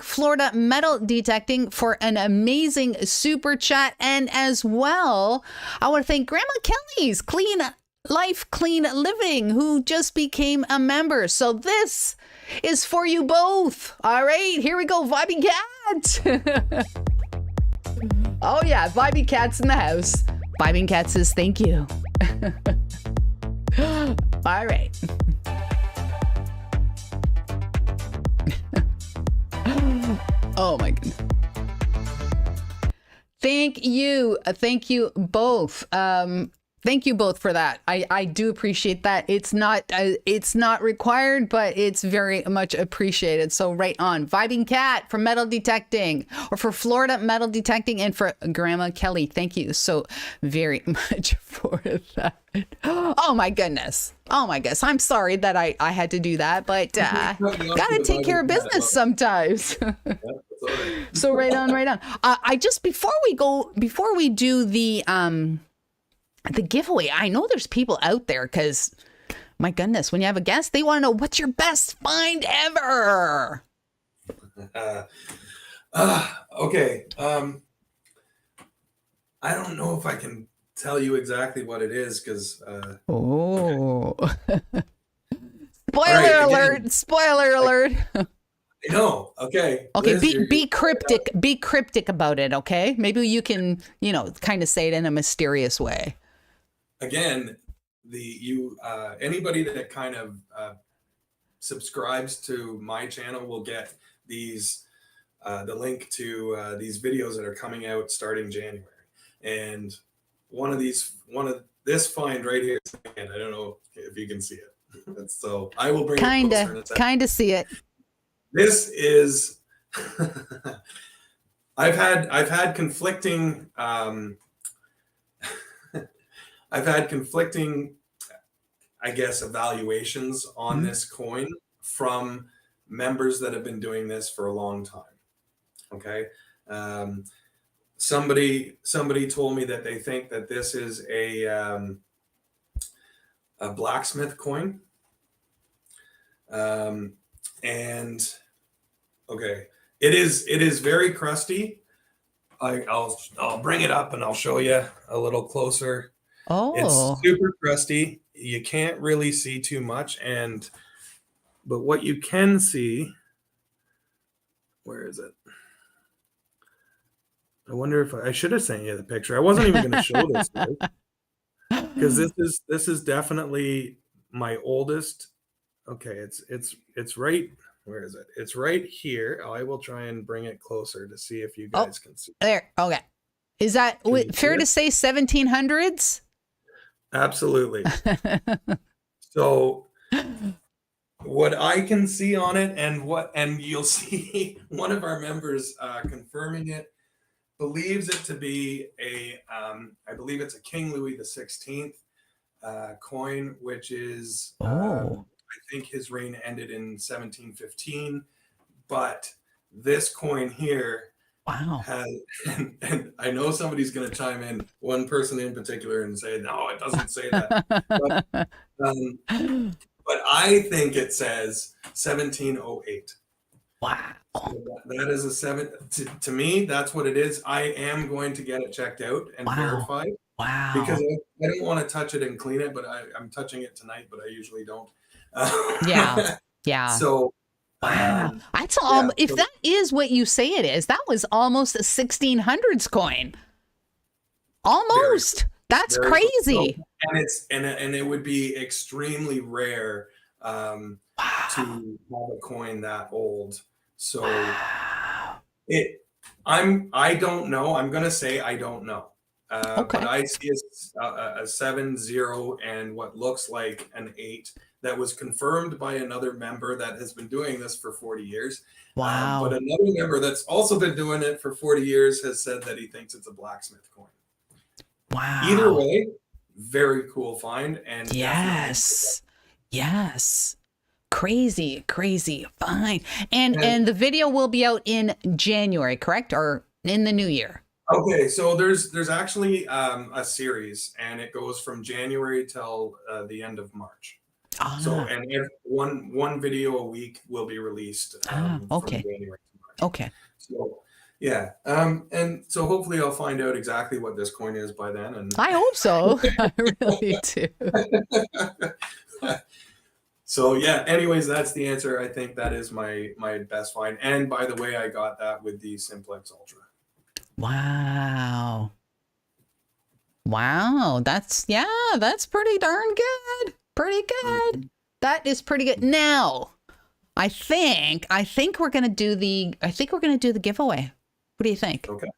Florida Metal Detecting for an amazing super chat. And as well, I want to thank Grandma Kelly's Clean Life, Clean Living, who just became a member. So this is for you both. All right, here we go. Vibing Cat. Oh yeah, Vibing Cat's in the house. Vibing Cat says thank you. All right. Oh my goodness. Thank you both. Thank you both for that. I do appreciate that. It's not required, but it's very much appreciated. So right on. Vibing Cat from Metal Detecting, or for Florida Metal Detecting, and for Grandma Kelly. Thank you so very much for that. Oh my goodness. I'm sorry that I had to do that, but gotta take care of business sometimes. So right on. I just before we do the giveaway, I know there's people out there, because my goodness, when you have a guest, they want to know what's your best find ever. Okay. I don't know if I can tell you exactly what it is, because spoiler alert. I know. Okay. Liz, be be cryptic about it. Okay. Maybe you can, kind of say it in a mysterious way. Again, anybody that kind of subscribes to my channel will get these the link to these videos that are coming out starting January. And one of this find right here, and I don't know if you can see it. So I will bring it closer. Kind of see it. This is I've had conflicting I guess evaluations on this coin from members that have been doing this for a long time. Okay. Somebody told me that they think that this is a blacksmith coin. And okay, it is very crusty. I'll bring it up and I'll show you a little closer. Oh, it's super crusty. You can't really see too much, but what you can see, where is it? I wonder if I should have sent you the picture. I wasn't even going to show this because this is definitely my oldest. Okay, it's right. Where is it? It's right here. I will try and bring it closer to see if you guys can see. There. Okay. Is that fair to say 1700s? Absolutely. So what I can see on it, and you'll see one of our members confirming it, believes it to be I believe it's a King Louis XVI coin, which is I think his reign ended in 1715, but this coin here Wow. has, and I know somebody's going to chime in, one person in particular, and say, no, it doesn't say that. Um, but I think it says 1708. Wow. So that is a seven. To me, that's what it is. I am going to get it checked out and Wow. verified because Wow. I don't want to touch it and clean it, but I'm touching it tonight, but I usually don't. Yeah. Yeah. So, Wow. That's yeah, if so that is what you say it is, that was almost a 1600s coin. Almost. That's very crazy. so, and it would be extremely rare to have a coin that old. So I don't know. I'm gonna say I don't know. Okay. But I see a 7-0 and what looks like an 8 that was confirmed by another member that has been doing this for 40 years. Wow. But another member that's also been doing it for 40 years has said that he thinks it's a blacksmith coin. Wow. Either way, very cool find. And yes. Yes. Crazy, crazy. Fine. And the video will be out in January, correct? Or in the new year? Okay, so there's actually a series, and it goes from January till the end of March. So, and one video a week will be released okay. from January to March. Okay. So, yeah, and so hopefully I'll find out exactly what this coin is by then. And I hope so. I really do. So yeah, anyways, that's the answer. I think that is my best find. And by the way, I got that with the Simplex Ultra. Wow. Wow. That's pretty darn good. Pretty good. Mm-hmm. That is pretty good. Now, I think we're going to do the giveaway. What do you think? Okay.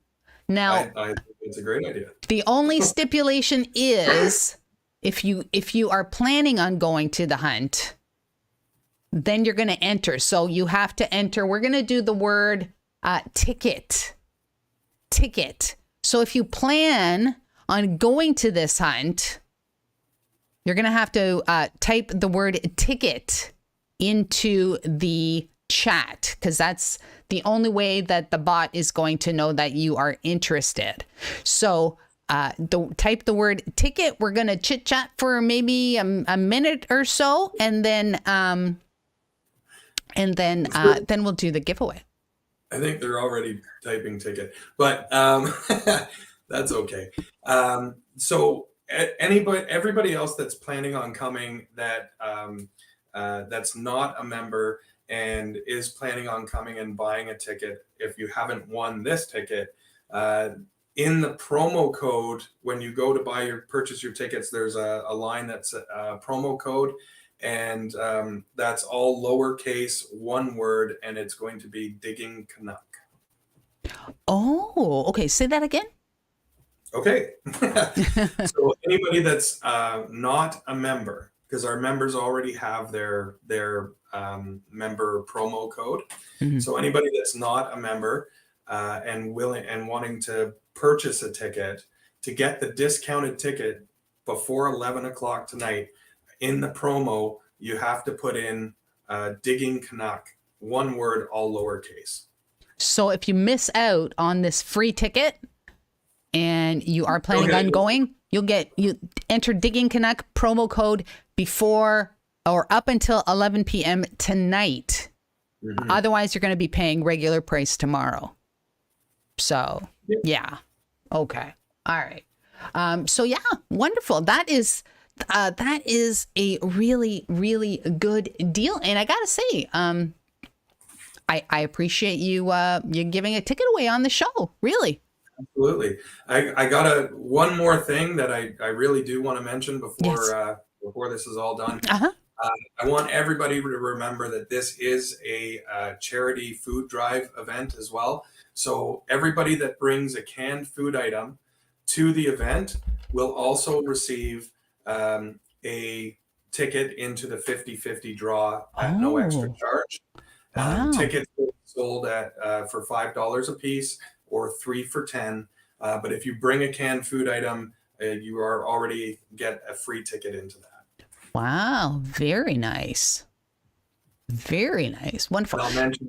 Now, I think it's a great idea. The only stipulation is if you are planning on going to the hunt, then you're going to enter. So you have to enter. We're going to do the word ticket. So if you plan on going to this hunt, you're going to have to type the word ticket into the chat, because that's the only way that the bot is going to know that you are interested. So type the word ticket. We're going to chit chat for maybe a minute or so, and then we'll do the giveaway. I think they're already typing ticket, but that's okay. So everybody else that's planning on coming that's not a member and is planning on coming and buying a ticket, if you haven't won this ticket, in the promo code, when you go to purchase your tickets, there's a line that's a promo code, and that's all lowercase, one word, and it's going to be Digging Canuck. Oh, okay. Say that again. Okay. So anybody that's not a member, because our members already have their member promo code. Mm-hmm. So anybody that's not a member and willing and wanting to purchase a ticket, to get the discounted ticket before 11 o'clock tonight, in the promo, you have to put in Digging Canuck, one word, all lowercase. So if you miss out on this free ticket and you are planning on going, you enter Digging Canuck promo code before or up until 11 p.m. tonight. Mm-hmm. Otherwise, you're going to be paying regular price tomorrow. So, yeah. Okay. All right. So, yeah, wonderful. That is a really, really good deal. And I got to say, I appreciate you giving a ticket away on the show. Really. Absolutely. I got one more thing that I really do want to mention before this is all done. Uh-huh. I want everybody to remember that this is a charity food drive event as well. So everybody that brings a canned food item to the event will also receive a ticket into the 50/50 draw at no extra charge. Wow. Tickets are sold at for $5 a piece or 3 for $10. But if you bring a canned food item, you are already get a free ticket into that. Wow, very nice. Very nice. Wonderful. And I'll mention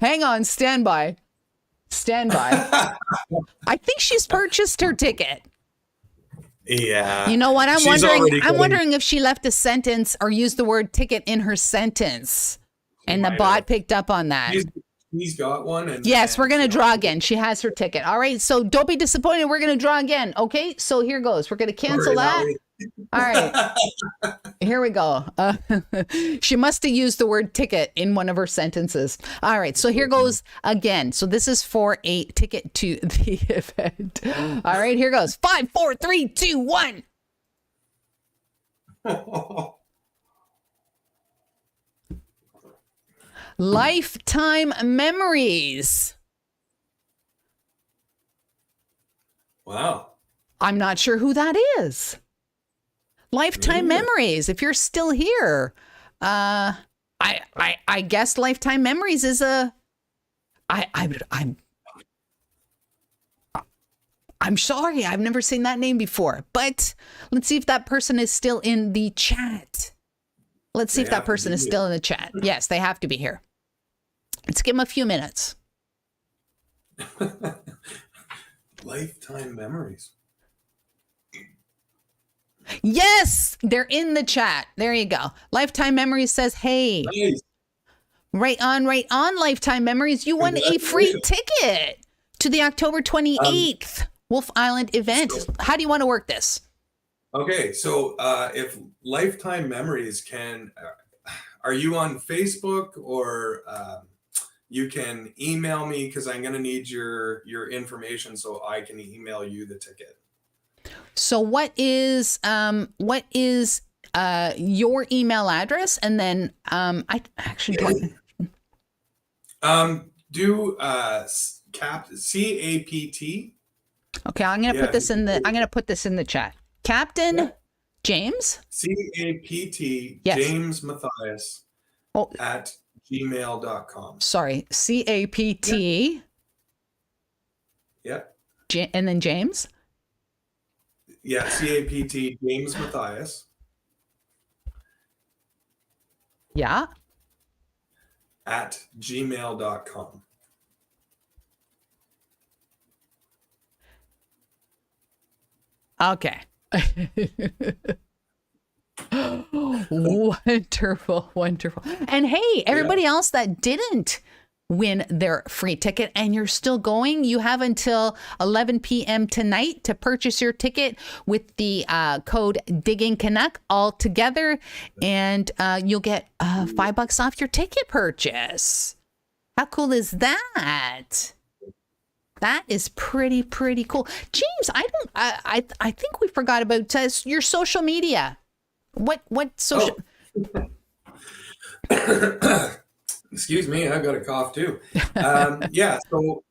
Hang on, stand by. Stand by. I think she's purchased her ticket. Yeah. You know what? I'm She's wondering if she left a sentence or used the word ticket in her sentence. And the bot picked up on that. He's got one. And, yes, we're going to draw again. She has her ticket. All right. So don't be disappointed. We're going to draw again. Okay. So here goes. We're going to cancel that. All right. Here we go. She must have used the word ticket in one of her sentences. All right. So here goes again. So this is for a ticket to the event. All right. Here goes. 5, 4, 3, 2, 1. Lifetime memories. Wow. I'm not sure who that is. Lifetime memories. If you're still here, I guess lifetime memories is a. I'm sorry, I've never seen that name before. But let's see if that person is still in the chat. Let's see if that person is still in the chat. Yes, they have to be here. Let's give them a few minutes. Lifetime memories. Yes, they're in the chat. There you go. Lifetime Memories says, hey. Nice. Right on, Lifetime Memories. You won a free ticket to the October 28th Wolf Island event. How do you want to work this? Okay, so if Lifetime Memories can, are you on Facebook, or you can email me, because I'm going to need your information so I can email you the ticket. So what is your email address? And then I actually don't. Do CAPT. Okay, I'm gonna put this in the chat. Captain James? CAPT yes. James Matthias at gmail.com. Sorry, CAPT. Yeah. And then James? Yeah, CAPT James Matthias. Yeah. At gmail.com. Okay. Wonderful, wonderful. And hey, everybody else that didn't win their free ticket and you're still going, you have until 11 p.m. tonight to purchase your ticket with the code Digging Canuck all together, and you'll get $5 off your ticket purchase. How cool is that? That is pretty cool. James, I think we forgot about your social media. What social? Oh. Excuse me, I've got a cough too. Yeah, so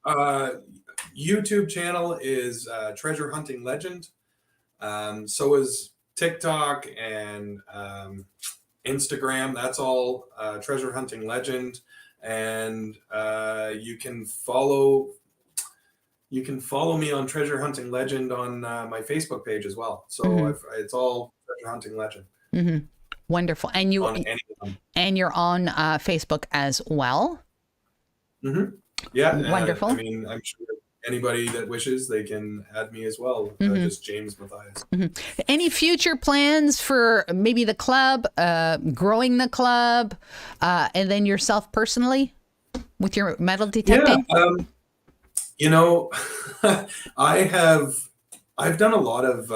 YouTube channel is Treasure Hunting Legend. So is TikTok and Instagram. That's all Treasure Hunting Legend. And you can follow me on Treasure Hunting Legend on my Facebook page as well. So it's all Treasure Hunting Legend. Mm-hmm. Wonderful. And you're on Facebook as well. Mm-hmm. Yeah. Wonderful. I mean, I'm sure anybody that wishes, they can add me as well. Just James Matthias. Mm-hmm. Any future plans for maybe the club, growing the club, and then yourself personally with your metal detecting? Yeah. I've done a lot of,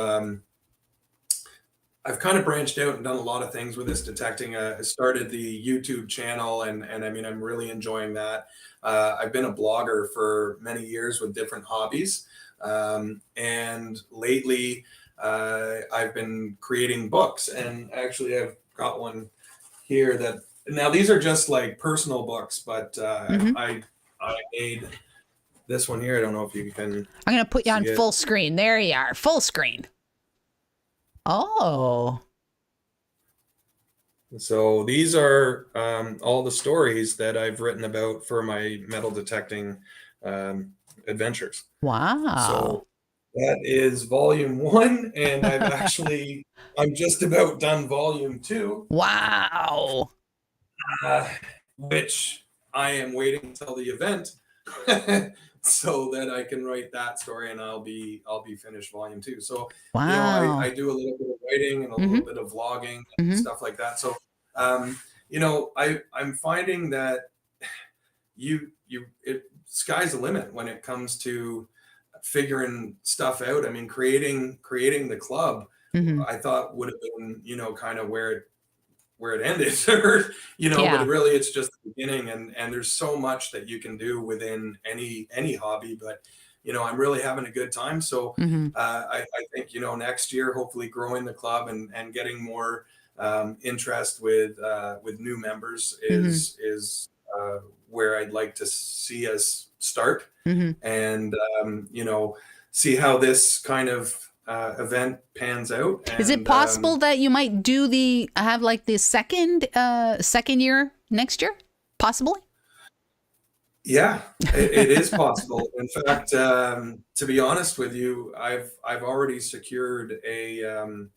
I've kind of branched out and done a lot of things with this detecting. I started the YouTube channel, and I mean, I'm really enjoying that. I've been a blogger for many years with different hobbies. And lately, I've been creating books, and actually I've got one here that, now these are just like personal books, but I made this one here. I don't know if you can. I'm going to put you on full screen. There you are, full screen. Oh. So these are all the stories that I've written about for my metal detecting adventures. Wow. So that is volume 1, and I'm just about done volume 2. Wow. Which I am waiting until the event so that I can write that story, and I'll be finished volume 2. So Wow. I do a little bit of writing and a little bit of vlogging and stuff like that. So I'm finding that sky's the limit when it comes to figuring stuff out. I mean, creating the club, I thought would have been, kind of where it ended, or, but really it's just the beginning, and there's so much that you can do within any hobby, but, I'm really having a good time. So I think, next year, hopefully growing the club and getting more interest with new members is where I'd like to see us start, and see how this kind of event pans out. And, is it possible that you might have like the second year next year? Possibly. Yeah, it is possible. In fact, to be honest with you, I've already secured a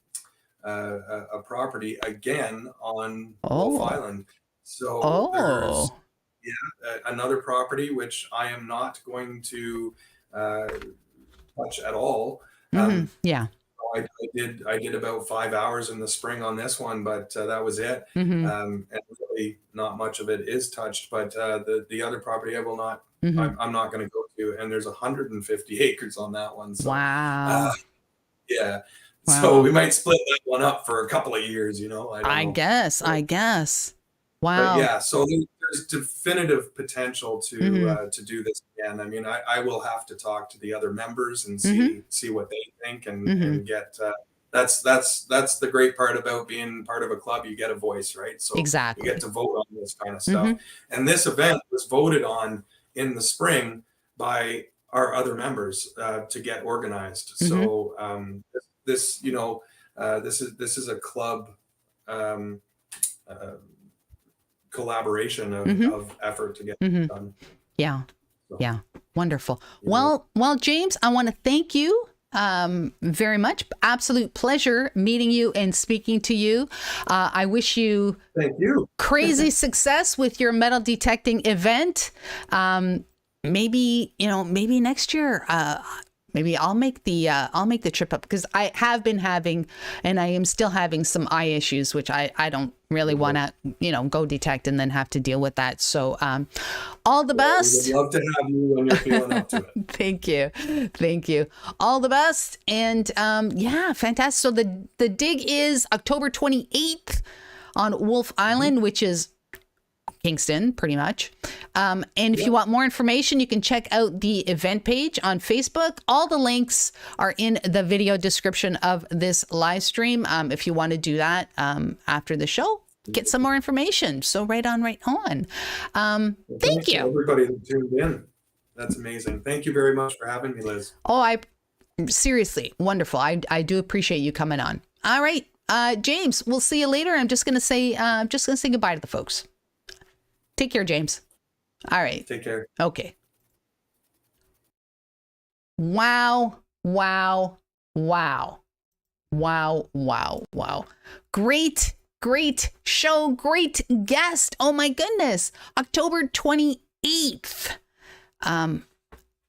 property again on Wolf Island. So there's another property which I am not going to touch at all. I did about 5 hours in the spring on this one, but that was it. And really not much of it is touched, but the other property I will not, I'm not going to go to, and there's 150 acres on that one. So, wow. Wow. So we might split that one up for a couple of years, I guess. Wow. But yeah, so there's definitive potential to do this again. I mean, I will have to talk to the other members and see what they think, and get that's the great part about being part of a club. You get a voice, right? So exactly, you get to vote on this kind of stuff. And this event was voted on in the spring by our other members to get organized. So this is a club collaboration of effort to get done. Yeah. Wonderful. Well, James, I want to thank you very much. Absolute pleasure meeting you and speaking to you. I wish you crazy success with your metal detecting event. Maybe next year, maybe I'll make the trip up, because I have been having, and I am still having, some eye issues, which I don't really want to, go detect and then have to deal with that. So all the best. We'd love to have you when you're feeling up to it. Thank you. All the best. And fantastic. So the dig is October 28th on Wolf Island, which is Kingston, pretty much. And if you want more information, you can check out the event page on Facebook. All the links are in the video description of this live stream. If you want to do that after the show, get some more information. So right on. Thank you. Everybody that tuned in. That's amazing. Thank you very much for having me, Liz. Oh, seriously, wonderful. I do appreciate you coming on. All right, James, we'll see you later. I'm just gonna say goodbye to the folks. Take care, James. All right. Take care. Okay. Wow. Great show. Great guest. Oh my goodness. October 28th.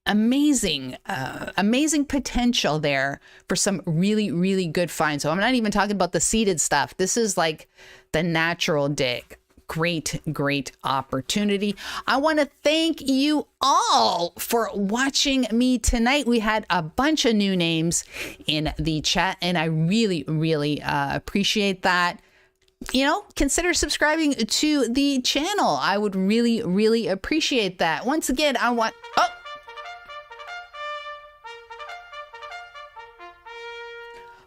Amazing potential there for some really, really good finds. So I'm not even talking about the seeded stuff. This is like the natural dig. Great opportunity. I want to thank you all for watching me tonight. We had a bunch of new names in the chat, and I really appreciate that. Consider subscribing to the channel. I would really appreciate that. Once again,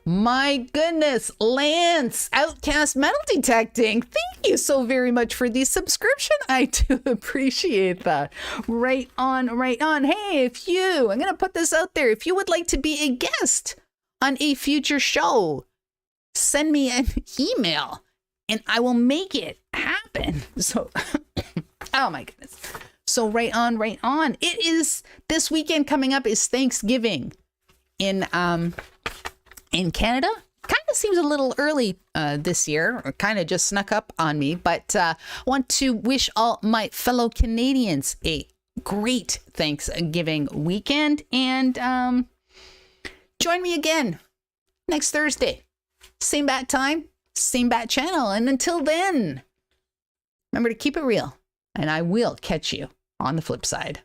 my goodness, Lance, Outcast Metal Detecting. Thank you so very much for the subscription. I do appreciate that. Right on. Hey, I'm going to put this out there. If you would like to be a guest on a future show, send me an email and I will make it happen. So, oh my goodness. So right on. It is this weekend coming up is Thanksgiving in Canada, kind of seems a little early this year, or kind of just snuck up on me, but want to wish all my fellow Canadians a great Thanksgiving weekend, and join me again next Thursday. Same bat time, same bat channel. And until then, remember to keep it real, and I will catch you on the flip side.